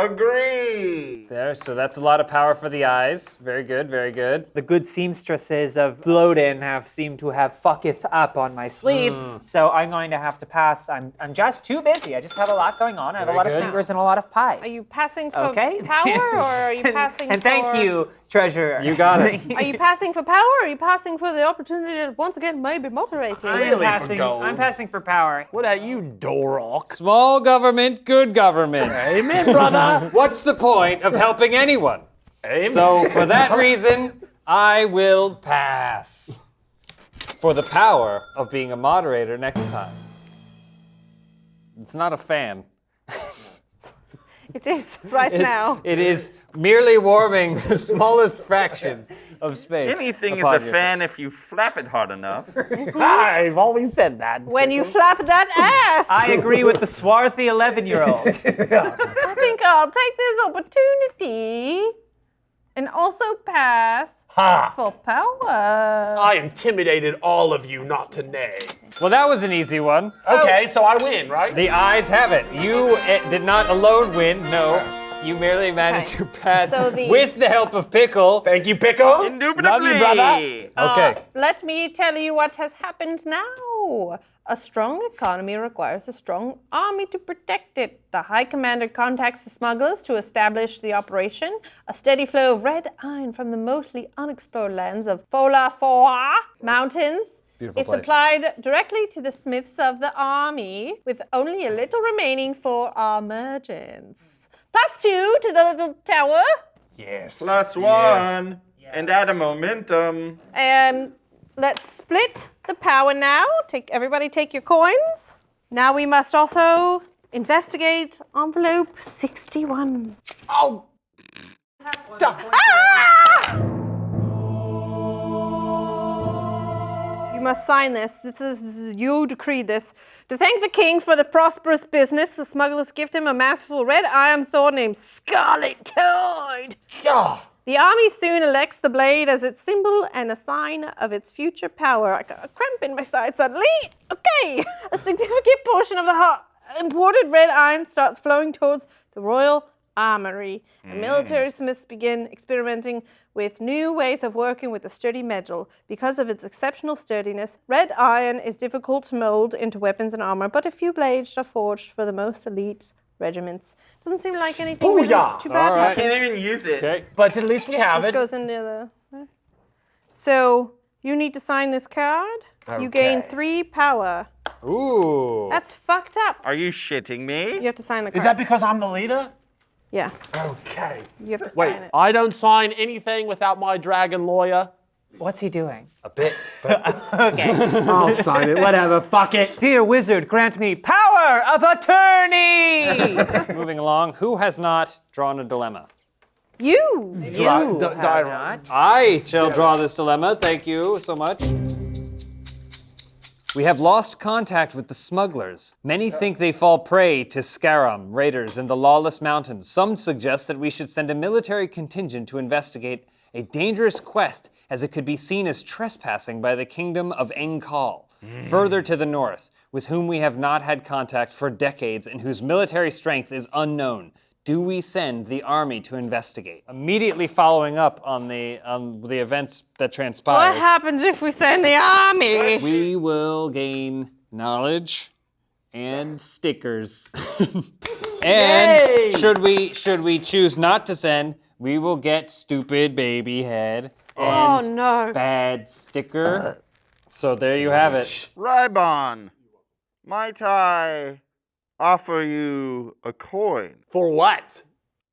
Agree. There, so that's a lot of power for the eyes. Very good, very good. The good seamstresses of Bloden have seemed to have fucketh up on my sleeve, so I'm going to have to pass. I'm just too busy. I just have a lot going on. I have a Very lot good. of fingers and a lot of pies. Are you passing for Okay. power, or are you passing and for... thank you, treasurer. You got it. Are you passing for power, or are you passing for the opportunity to once again maybe moderate you? I'm passing for power. What are you, Dorok? Small government, good government. Amen, brother. What's the point of helping anyone? Amen. So for that reason, I will pass. For the power of being a moderator next time. It's not a fan. It is right now. It is merely warming the smallest fraction of space. Anything is upon a your fan face. if you flap it hard enough. I've always said that. When you flap that ass. I agree with the swarthy 11-year-old. I think I'll take this opportunity and also pass for power. I intimidated all of you not to neigh. Well, that was an easy one. Okay, so I win, right? The eyes have it. You did not alone win, no. You merely managed to pass So the- with the help of Pickle. Thank you, Pickle. Indubitably. Love you, brother. Okay. Let me tell you what has happened now. A strong economy requires a strong army to protect it. The High Commander contacts the smugglers to establish the operation. A steady flow of red iron from the mostly unexplored lands of Fola Foa Mountains Beautiful is place. supplied directly to the smiths of the army, with only a little remaining for our merchants. +2 to the little tower. Yes. +1. And add a momentum. And let's split the power now. Everybody take your coins. Now we must also investigate envelope 61. Oh. You must sign this. You decree this. To thank the king for the prosperous business, the smugglers gift him a masterful red iron sword named Scarlet Toad. Yeah. The army soon elects the blade as its symbol and a sign of its future power. I got a cramp in my side suddenly. Okay. A significant portion of the imported red iron starts flowing towards the royal armory. And military smiths begin experimenting with new ways of working with the sturdy metal. Because of its exceptional sturdiness, red iron is difficult to mold into weapons and armor, but a few blades are forged for the most elite regiments. Doesn't seem like anything really Booyah! too bad. All right. Can't even use it. Okay. But at least we have This it. goes into the... So, you need to sign this card. You gain Okay. 3 power. Ooh. That's fucked up. Are you shitting me? You have to sign the card. Is that because I'm the leader? Yeah, Okay. you have to Wait, sign it. I don't sign anything without my dragon lawyer. What's he doing? A bit. Okay. I'll sign it. Whatever. Fuck it. Dear wizard, grant me power of attorney! Moving along, who has not drawn a dilemma? You! You have have not. I shall draw this dilemma. Thank you so much. We have lost contact with the smugglers. Many think they fall prey to Scarum, raiders in the lawless mountains. Some suggest that we should send a military contingent to investigate a dangerous quest, as it could be seen as trespassing by the kingdom of Engkal, further to the north, with whom we have not had contact for decades and whose military strength is unknown. Do we send the army to investigate? Immediately following up on the events that transpired. What happens if we send the army? We will gain knowledge and stickers. And should we choose not to send, we will get stupid baby head Oh and no. bad sticker. So there you have it. Rybon, might I offer you a coin? For what?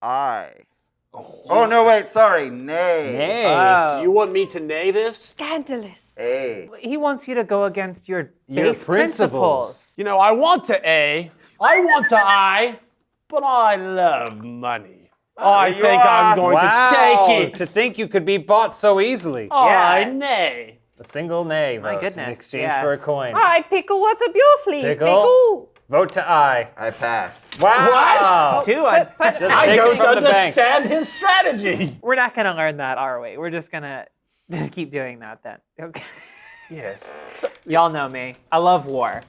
Oh, no, wait, sorry. Nay. Hey. Oh. You want me to neigh this? Scandalous. Hey. He wants you to go against your Your base principles. You know, I want to A, I want to I, but I love money. I you think I'm are. going Wow, to take it. to think you could be bought so easily. I nay. A single nay vote in goodness, exchange yeah. for a coin. All right, Pickle, what's up your sleeve? Pickle? Vote to I. I pass. Wow. Two. Just I take it don't from the bank. understand his strategy. We're not gonna learn that, are we? We're just gonna keep doing that then. Okay. Yes. Y'all know me. I love war.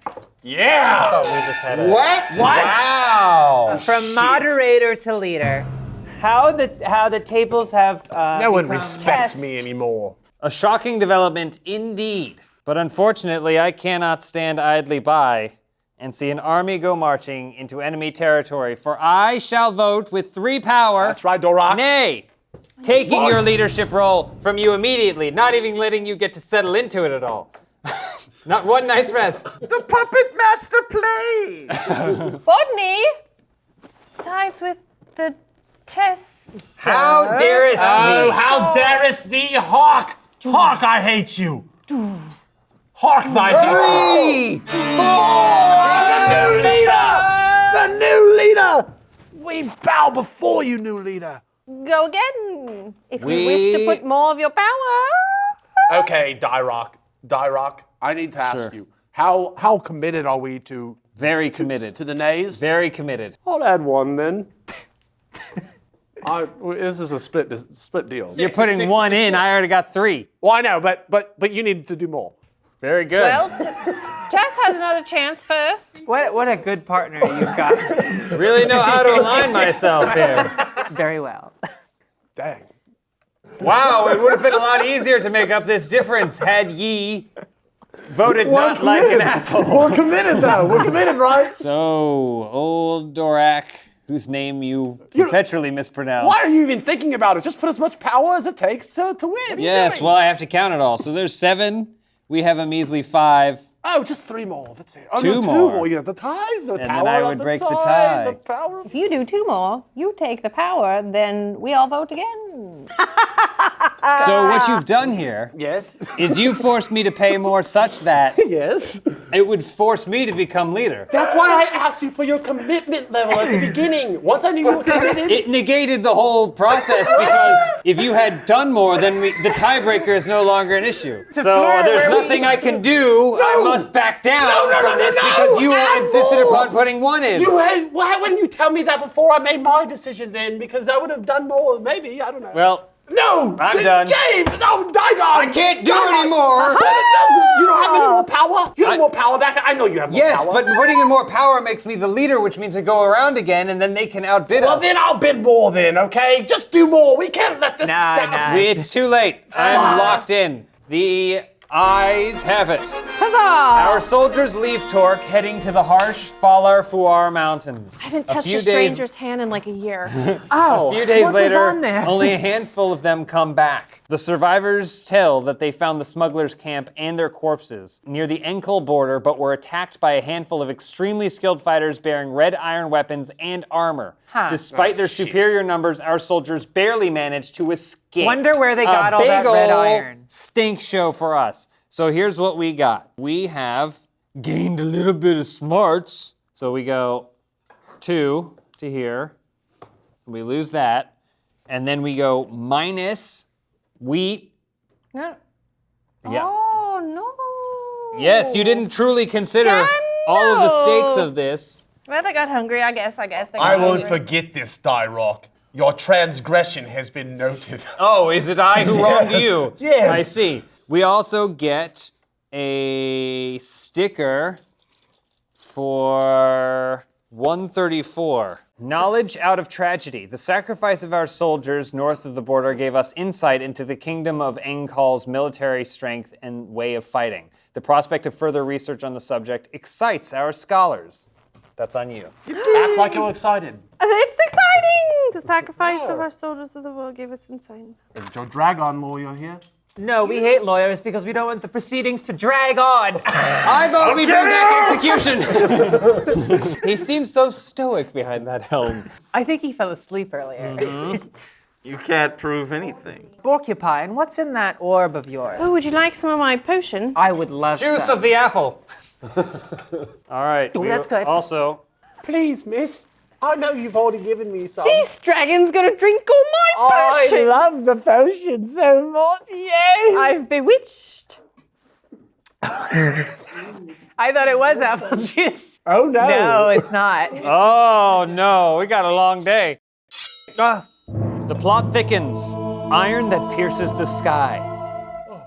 Yeah! We just had a What? Wow! from moderator to leader. How the tables have No one become- respects me anymore. A shocking development indeed. But unfortunately, I cannot stand idly by and see an army go marching into enemy territory, for I shall vote with 3 power. That's right, Dorak. Nay, taking your leadership role from you immediately, not even letting you get to settle into it at all. Not one night's rest. The puppet master plays. Bodney sides with the test. How darest Oh, me? how darest thee, Hawk! Hawk, I hate you! Hawk, I hate you! The new leader! We bow before you, new leader. Go again. If you wish to put more of your power. Okay, Dyrock, I need to ask you, how committed are we to Very committed. the nays? Very committed. I'll add 1 then. This is a split deal. You're putting 1 in, I already got 3. Well, I know, but you need to do more. Very good. Well, Tess has another chance first. What a good partner you've got. Really know how to align myself here. Very well. Dang. Wow, it would have been a lot easier to make up this difference had ye voted not like an asshole. We're committed, though. We're committed, right? So, old Dorak, whose name you perpetually mispronounce. Why are you even thinking about it? Just put as much power as it takes to win. Yes, well, I have to count it all. So there's 7. We have a measly 5. Oh, just 3 more. That's it. Oh, 2 no, 2 more. more. You have the ties, the And power then I of would the break the tie, tie. The power of... If you do 2 more, you take the power, then we all vote again. So what you've done here Yes. is you forced me to pay more such that Yes. it would force me to become leader. That's why I asked you for your commitment level at the beginning. Once I knew you were committed. It negated the whole process because if you had done more, then the tiebreaker is no longer an issue. So there's nothing I can do. I must back down from this because you insisted upon putting 1 in. Why wouldn't you tell me that before I made my decision then? Because I would have done more, maybe. I don't know. Well, no! I'm done. James! No, Dagon! I can't do it anymore. You don't have any more power? You have more power back? I know you have more Yes, power. but putting in more power makes me the leader, which means we go around again, and then they can outbid Well, us. then I'll bid more then, okay? Just do more. We can't let this Nah. It's too late. I'm locked in. The ayes have it. Huzzah! Our soldiers leave Torque, heading to the harsh Falar Fuar Mountains. I haven't A touched few a stranger's hand in like a year. Oh, A few days what later, was on there? only a handful of them come back. The survivors tell that they found the smugglers' camp and their corpses near the Enkul border, but were attacked by a handful of extremely skilled fighters bearing red iron weapons and armor. Huh. Despite their superior numbers, our soldiers barely managed to escape. Wonder where they got a all big that red ol' iron. Stink show for us. So here's what we got. We have gained a little bit of smarts. So we go 2 to here. We lose that. And then we go minus wheat. No. Yeah. Oh, no. Yes, you didn't truly consider all of the stakes of this. Well, they got hungry, I guess. They got I won't hungry. forget this, Dyrock. Your transgression has been noted. Oh, is it I who wronged you? Yes. I see. We also get a sticker for 134. Knowledge out of tragedy. The sacrifice of our soldiers north of the border gave us insight into the kingdom of Engkal's military strength and way of fighting. The prospect of further research on the subject excites our scholars. That's on you. Act like you're excited. It's exciting! The sacrifice of our soldiers of the world gave us insight. Is your dragon lawyer here? No, we hate lawyers because we don't want the proceedings to drag on. I vote we bring back execution. He seems so stoic behind that helm. I think he fell asleep earlier. You can't prove anything. Porcupine, what's in that orb of yours? Oh, would you like some of my potion? I would love Juice some. of the apple. All right. Ooh, that's good. Also, Please, miss. I know you've already given me some. This dragon's gonna drink all my potion! love the potion so much. Yes. I've bewitched. I thought it was apple juice. Oh no. No, it's not. oh no, we got a long day. The plot thickens. Iron that pierces the sky.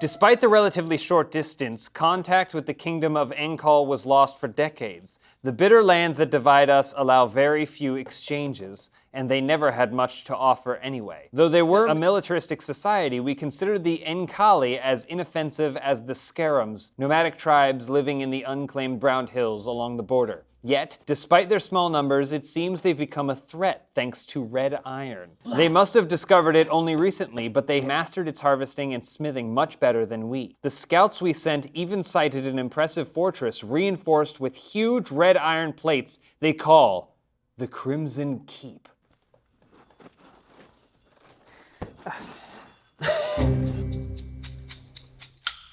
Despite the relatively short distance, contact with the kingdom of Enkal was lost for decades. The bitter lands that divide us allow very few exchanges, and they never had much to offer anyway. Though they were a militaristic society, we considered the Enkali as inoffensive as the Scarums, nomadic tribes living in the unclaimed brown hills along the border. Yet, despite their small numbers, it seems they've become a threat thanks to red iron. They must have discovered it only recently, but they mastered its harvesting and smithing much better than we. The scouts we sent even sighted an impressive fortress reinforced with huge red iron plates they call the Crimson Keep.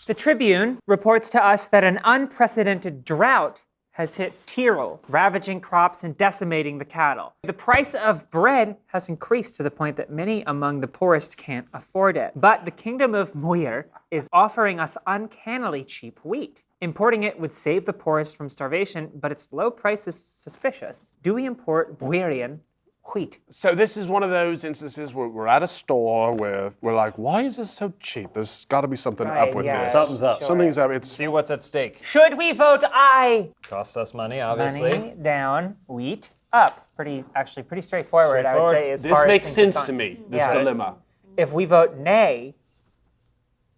The Tribune reports to us that an unprecedented drought has hit Tyrol, ravaging crops and decimating the cattle. The price of bread has increased to the point that many among the poorest can't afford it. But the kingdom of Muir is offering us uncannily cheap wheat. Importing it would save the poorest from starvation, but its low price is suspicious. Do we import Muirian wheat? So this is one of those instances where we're at a store where we're like, why is this so cheap? There's got to be something Right, up with yeah, this. Something's up. Something's up. It's See what's at stake. Should we vote aye? Cost us money, obviously. Money down, wheat up. Pretty straightforward, I would say. As this far as makes things have sense to gone. me. This Yeah. dilemma. If we vote nay,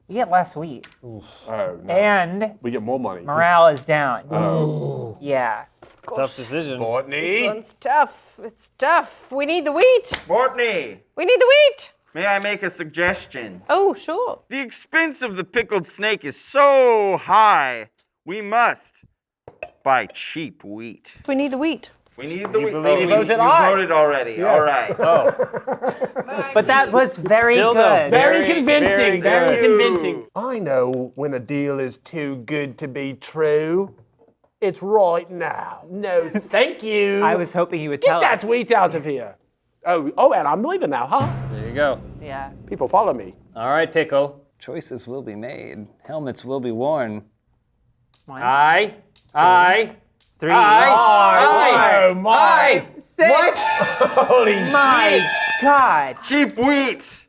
we get less wheat. Oh no. And We get more money. morale is down. Yeah. Tough decision. This Courtney. one's tough. It's tough. We need the wheat. Courtney, We need the wheat. may I make a suggestion? Oh, sure. The expense of the pickled snake is so high, we must buy cheap wheat. We need the wheat. We need the wheat. believe you you voted aye. voted already. All right. But that was very Still though, good. Very convincing. Very good. convincing. I know when a deal is too good to be true. It's right now. No, thank you. I was hoping you would tell Get that us. wheat out of here. Oh, and I'm leaving now, huh? There you go. Yeah. People follow me. All right, Pickle. Choices will be made. Helmets will be worn. One, Aye. 3. Oh, my. 6. Holy My God. Cheap wheat.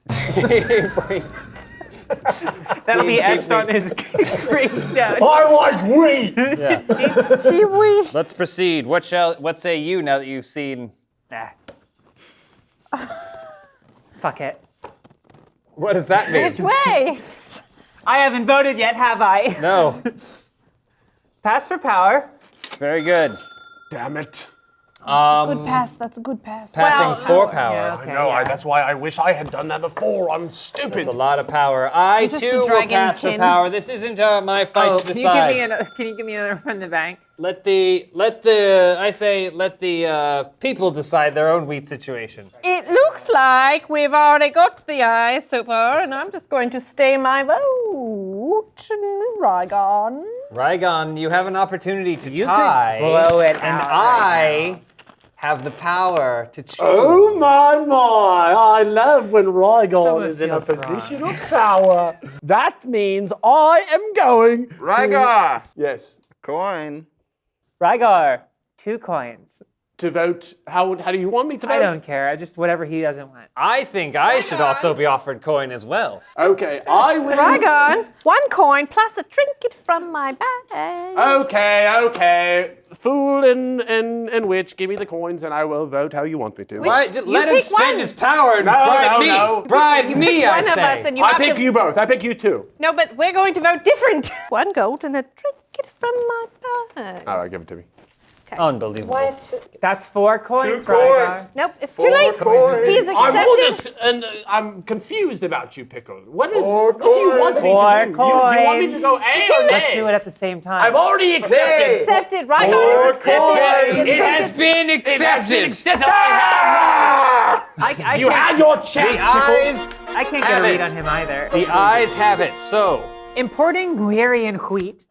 That'll be etched on his gravestone. I like wheat. Gee wheat. Let's proceed. What say you now that you've seen? Nah. Fuck it. What does that mean? Which way? I haven't voted yet, have I? No. Pass for power. Very good. Damn it. Good pass. That's a good pass. Passing for power. Yeah, okay, I know. yeah. That's why I wish I had done that before. I'm stupid. It's a lot of power. I just too a will pass for dragonkin. power. This isn't my fight Oh, to can decide. you give me another from the bank? Let the people decide their own wheat situation. It looks like we've already got the ayes so far, and I'm just going to stay my vote. Rygon. Rygon, you have an opportunity to You tie. could blow it and out I have the power to choose. Oh my! I love when Rygon Someone is in a feels position of power. That means I am going. Rygar. Yes. Coin. Rygar, 2 coins. To vote. How do you want me to vote? I don't care. Just whatever he doesn't want. I think I should also be offered coin as well. Okay, I will. Rygon. 1 coin plus a trinket from my bag. Okay. Fool and witch, give me the coins and I will vote how you want me to. Why? Let him pick spend one. his power and No, bribe no, me. no. Bribe You me, pick I one of say. us and you I have pick to... you both. I pick you two. No, but we're going to vote different. 1 gold and a trinket from my bag. All right, give it to me. Unbelievable. That's 4 coins, 2 coins. Rygar. Nope, it's too late. coins. He's accepted. I'm confused about you, Pickle. What do you Four want me to do? Four You want me to coins. go A or nay? Let's do it at the same time. I've already accepted. Accepted. Rygon is accepted. It has been accepted. I You can't- had your chance, The Pickle. eyes, I can't get a read on him either. the eyes have it. So, Importing Muirian wheat,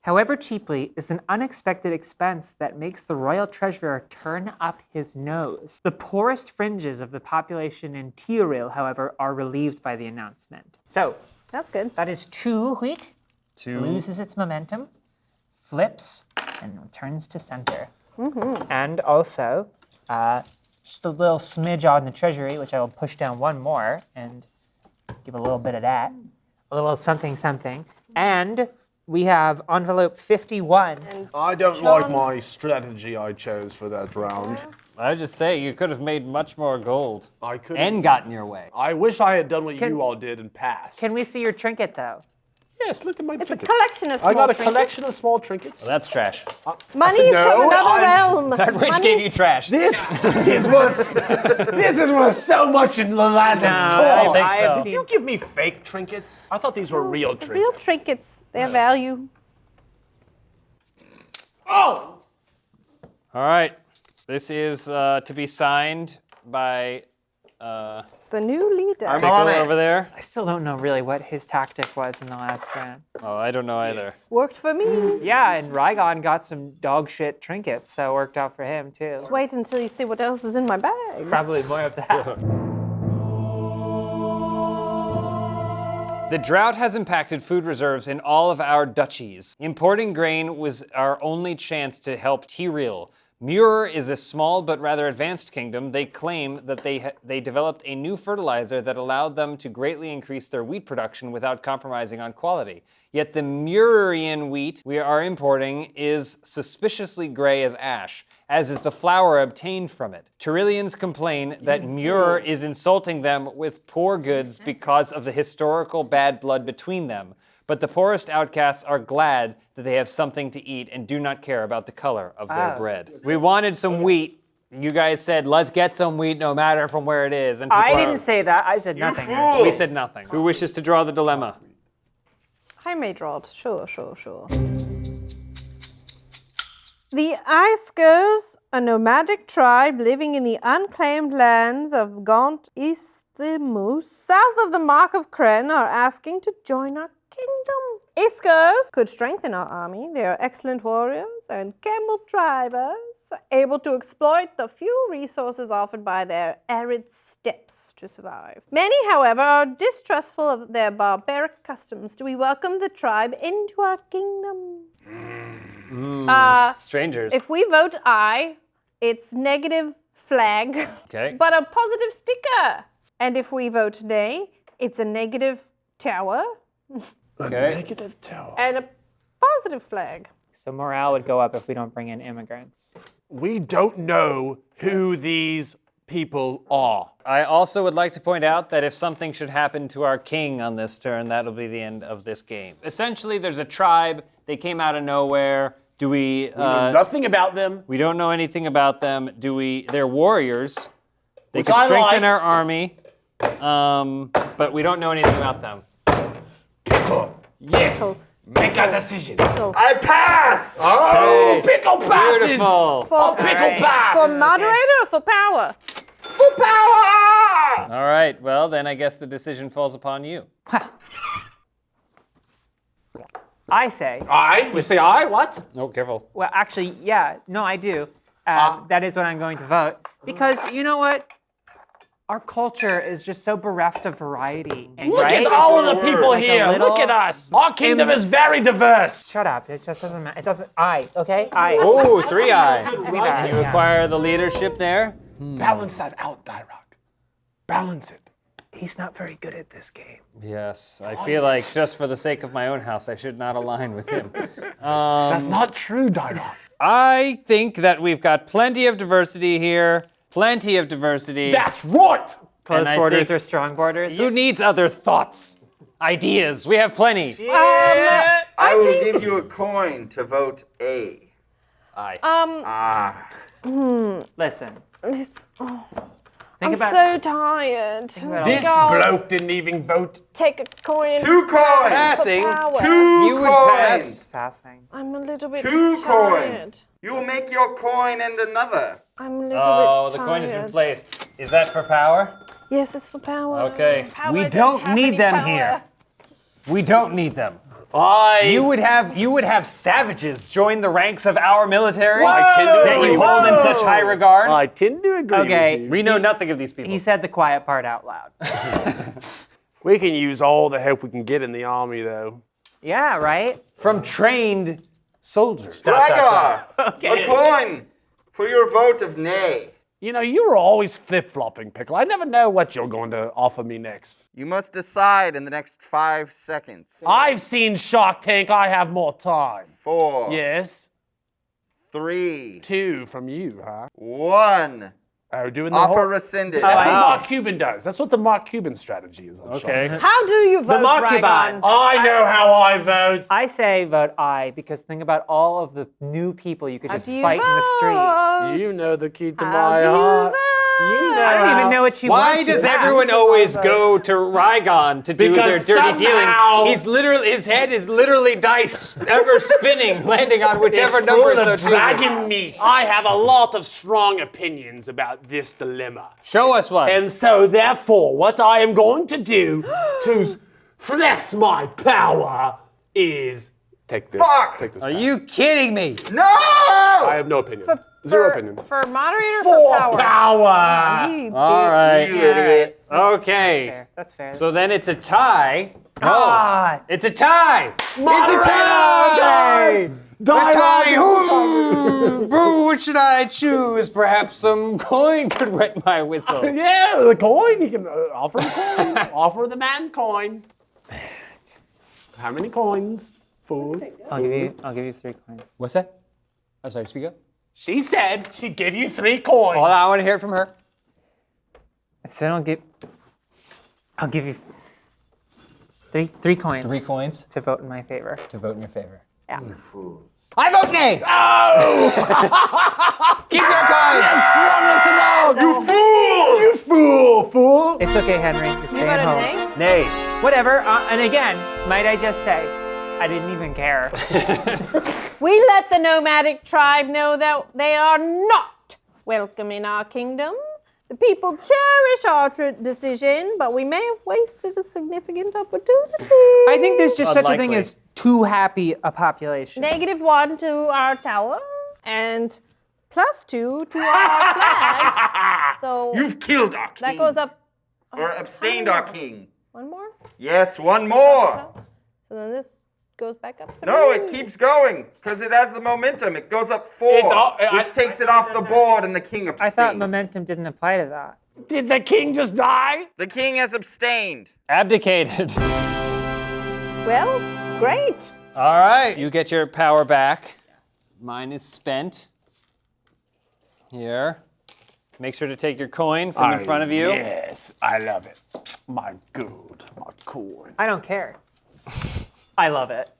however cheaply, is an unexpected expense that makes the royal treasurer turn up his nose. The poorest fringes of the population in Tyrol, however, are relieved by the announcement. So, That's good. that is 2 wheat, loses its momentum, flips, and returns to center. And also, just a little smidge on the treasury, which I will push down 1 more and give a little bit of that. a little something something. And we have envelope 51. I don't like my strategy I chose for that round. I just say you could have made much more gold I could. and gotten your way. I wish I had done what you all did and passed. Can we see your trinket, though? Yes, look at my It's a trinkets. collection of small I got a trinkets. collection of small trinkets. Well, that's trash. Money's No, from another I'm- realm. That witch gave you trash. This is worth so much in the land of I Tor. think I have so. seen- You give me fake trinkets? I thought these were real trinkets. Real trinkets. Their value. Oh! All right. This is to be signed by The new leader. I'm Pickle on it. over there. I still don't know really what his tactic was in the last round. Oh, I don't know either. Worked for me. Yeah, and Rygon got some dog shit trinkets, so it worked out for him too. Wait until you see what else is in my bag. Probably more of that. The drought has impacted food reserves in all of our duchies. Importing grain was our only chance to help Tyril. Muir is a small but rather advanced kingdom. They claim that they developed a new fertilizer that allowed them to greatly increase their wheat production without compromising on quality. Yet the Muirian wheat we are importing is suspiciously gray as ash, as is the flour obtained from it. Tyrillians complain that Muir is insulting them with poor goods because of the historical bad blood between them. But the poorest outcasts are glad that they have something to eat and do not care about the color of their bread. We wanted some wheat. You guys said, let's get some wheat no matter from where it is. And I people didn't say that. I said nothing. We said nothing. Who wishes to draw the dilemma? I may draw it. Sure. The Iskers, a nomadic tribe living in the unclaimed lands of Gaunt Isthmus, south of the Mark of Kren, are asking to join our kingdom. Iskers could strengthen our army. They are excellent warriors and camel drivers, able to exploit the few resources offered by their arid steppes to survive. Many, however, are distrustful of their barbaric customs. Do we welcome the tribe into our kingdom? Strangers. If we vote aye, it's negative flag, Okay. but a positive sticker. And if we vote nay, it's a negative tower Okay. Negative tower. and a positive flag. So morale would go up if we don't bring in immigrants. We don't know who these people are. I also would like to point out that if something should happen to our king on this turn, that'll be the end of this game. Essentially, there's a tribe. They came out of nowhere. Do we? Nothing about them. We don't know anything about them. Do we? They're warriors. They Which could I strengthen like. our army, but we don't know anything about them. Pickle. Yes. Make a decision. I pass! Oh, pickle passes. Beautiful. Oh, pickle pass. For moderator or for power? For power! All right. Well, then I guess the decision falls upon you. I say, I? You say I? What? Oh, careful. well, actually, yeah, no, I do. That is what I'm going to vote. Because you know what? Our culture is just so bereft of variety. And Look right? at all of the people Like a here. little- Look at us. Our kingdom is very diverse. Shut up. It just doesn't matter. It doesn't. Okay? I. Oh, 3-eye. that, You yeah. acquire the leadership there. Balance that out, Dyrok. Balance it. He's not very good at this game. Yes, I feel like just for the sake of my own house, I should not align with him. That's not true, Dyrok. I think that we've got plenty of diversity here. Plenty of diversity. That's right. Close I borders think- or strong borders? Who needs other thoughts? Ideas. We have plenty. I will give you a coin to vote A. Aye. Listen. I'm Think about so tired. about This God. bloke didn't even vote. Take a coin. 2 coins! Passing. Power. 2 You would pass. coins! passing. I'm a little bit 2 tired. coins! You will make your coin and another. I'm a little Oh, bit the tired. coin has been placed. Is that for power? Yes, it's for power. Okay. Power We don't don't have need any them power. here. We don't need them. You would have savages join the ranks of our military I tend to that agree you with hold in such high regard. I tend to agree Okay. with you. We know nothing of these people. He said the quiet part out loud. We can use all the help we can get in the army, though. Yeah, right? From trained soldiers. Dragar, a coin for your vote of nay. You know, you were always flip-flopping, Pickle. I never know what you're going to offer me next. You must decide in the next 5 seconds. I've seen Shark Tank. I have more time. 4. Yes. 3. 2 from you, huh? 1. Oh, doing the Offer whole... rescinded. That's what Mark Cuban does. That's what the Mark Cuban strategy is on Shark Tank. How do you vote, Rygon? I know how I vote. I say vote aye because think about all of the new people you could How just do you fight in the street. vote? You know the key to How my do you heart. vote? You know I don't even know what she Why wants. does to ask. everyone always go to Rygon to do Because their dirty somehow- dealing? He's literally, his head is literally dice ever spinning, landing on whichever It's number full it so of chooses. dragon meat. I have a lot of strong opinions about this dilemma. Show us one. And so, therefore, what I am going to do to flex my power is take this. Fuck! Take this Are back. you kidding me? No! I have no opinion. Zero opinion. For moderator or For for power? power! You All bitch. right. You idiot. Okay. That's fair. So then it's a tie. God. It's a tie. Moderator! It's a tie. The tie. Who should I choose? Perhaps some coin could wet my whistle. Yeah, the coin. You can offer the coin. Offer the man coin. How many coins? Fool. I'll give you 3 coins. What's that? I'm sorry, speak up. She said she'd give you 3 coins. Hold on, I want to hear it from her. I said I'll give you 3 coins. 3 coins to vote in my favor. to vote in your favor. Yeah. I vote nay! Oh! Keep your coin! You fools! You fool! It's okay, Henry. You're You staying voted home. nay? Nay. Whatever. And again, might I just say, I didn't even care. We let the nomadic tribe know that they are not welcome in our kingdom. The people cherish our decision, but we may have wasted a significant opportunity. I think there's just such a thing Unlikely. as too happy a population. -1 to our tower and +2 to our flags. So You've killed our king. that goes up Or abstained our king. one more. Yes, one more. So then this goes back up. No, it keeps going because it has the momentum. It goes up 4, which takes it off the board, and the king abstains. I thought momentum didn't apply to that. Did the king just die? The king has abstained. Abdicated. Well, great. All right, you get your power back. Mine is spent. Here. Make sure to take your coin from in front of you. Yes, I love it. My good, my coin. I don't care. I love it.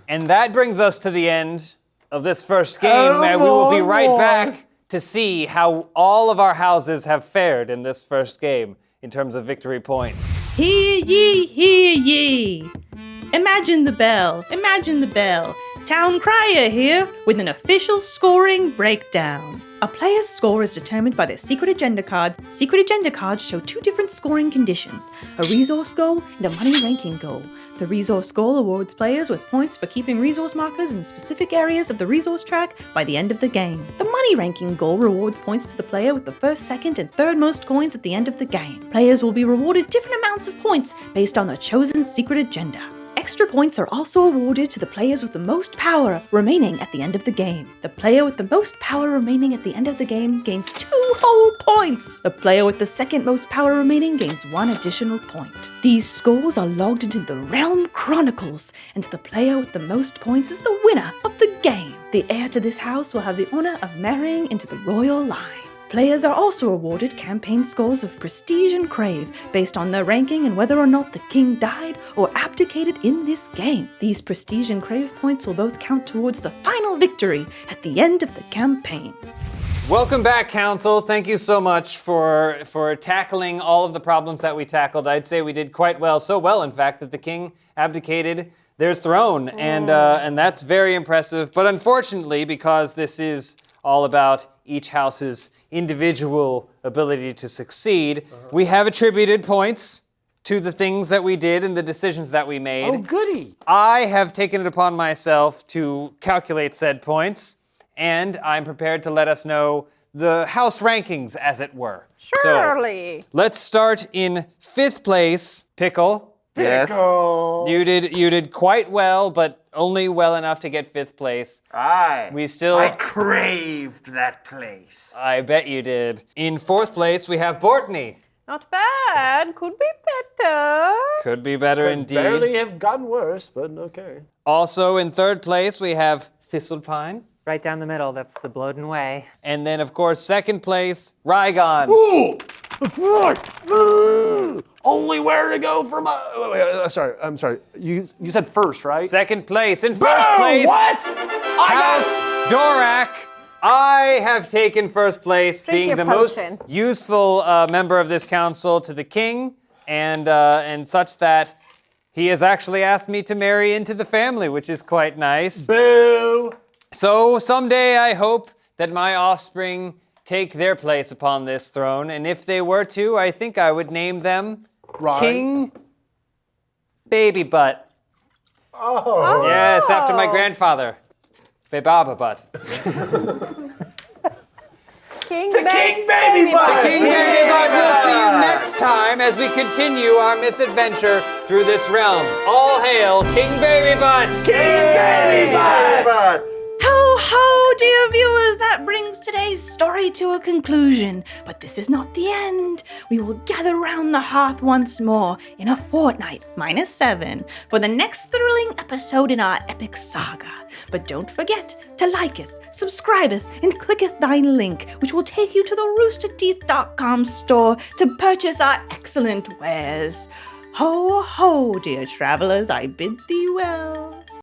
And that brings us to the end of this first game, and we will be right back to see how all of our houses have fared in this first game in terms of victory points. Hear ye, hear ye. Imagine the bell, imagine the bell. Town Crier here with an official scoring breakdown. A player's score is determined by their secret agenda cards. Secret agenda cards show 2 different scoring conditions, a resource goal and a money ranking goal. The resource goal awards players with points for keeping resource markers in specific areas of the resource track by the end of the game. The money ranking goal rewards points to the player with the first, second, and third most coins at the end of the game. Players will be rewarded different amounts of points based on their chosen secret agenda. Extra points are also awarded to the players with the most power remaining at the end of the game. The player with the most power remaining at the end of the game gains 2 whole points. The player with the second most power remaining gains 1 additional point. These scores are logged into the Realm Chronicles, and the player with the most points is the winner of the game. The heir to this house will have the honor of marrying into the royal line. Players are also awarded campaign scores of Prestige and Crave based on their ranking and whether or not the king died or abdicated in this game. These Prestige and Crave points will both count towards the final victory at the end of the campaign. Welcome back, Council. Thank you so much for tackling all of the problems that we tackled. I'd say we did quite well, so well, in fact, that the king abdicated their throne, and that's very impressive. But unfortunately, because this is all about each house's individual ability to succeed, we have attributed points to the things that we did and the decisions that we made. Oh, goody. I have taken it upon myself to calculate said points, and I'm prepared to let us know the house rankings, as it were. Surely. So, let's start in 5th place, Pickle. Yes. Pickle. You did quite well, but only well enough to get 5th place. I craved that place. I bet you did. In 4th place, we have Bortney. Not bad. Could be better. Could be better indeed. Barely have gotten worse, but okay. Also in 3rd place, we have Thistlepine. Right down the middle, that's the Bloatin' Way. And then, of course, 2nd place, Rygon. Only where to go from I'm sorry. You said first, right? 2nd place. In 1st place, What? House Dorak. I have taken 1st place, Drink being your the most potion. useful member of this council to the king, and such that he has actually asked me to marry into the family, which is quite nice. Boo! So someday I hope that my offspring take their place upon this throne, and if they were to, I think I would name them King Baby Butt. Oh. Yes, after my grandfather, Bebaba Butt. King King Baby Butt! King Baby Butt, we'll see you next time as we continue our misadventure through this realm. All hail King Baby Butt! King Baby Butt! But Ho ho, dear viewers, that brings today's story to a conclusion. But this is not the end. We will gather round the hearth once more in a fortnight, -7, for the next thrilling episode in our epic saga. But don't forget to liketh, subscribeth, and clicketh thy link, which will take you to the roosterteeth.com store to purchase our excellent wares. Ho ho, dear travelers, I bid thee well.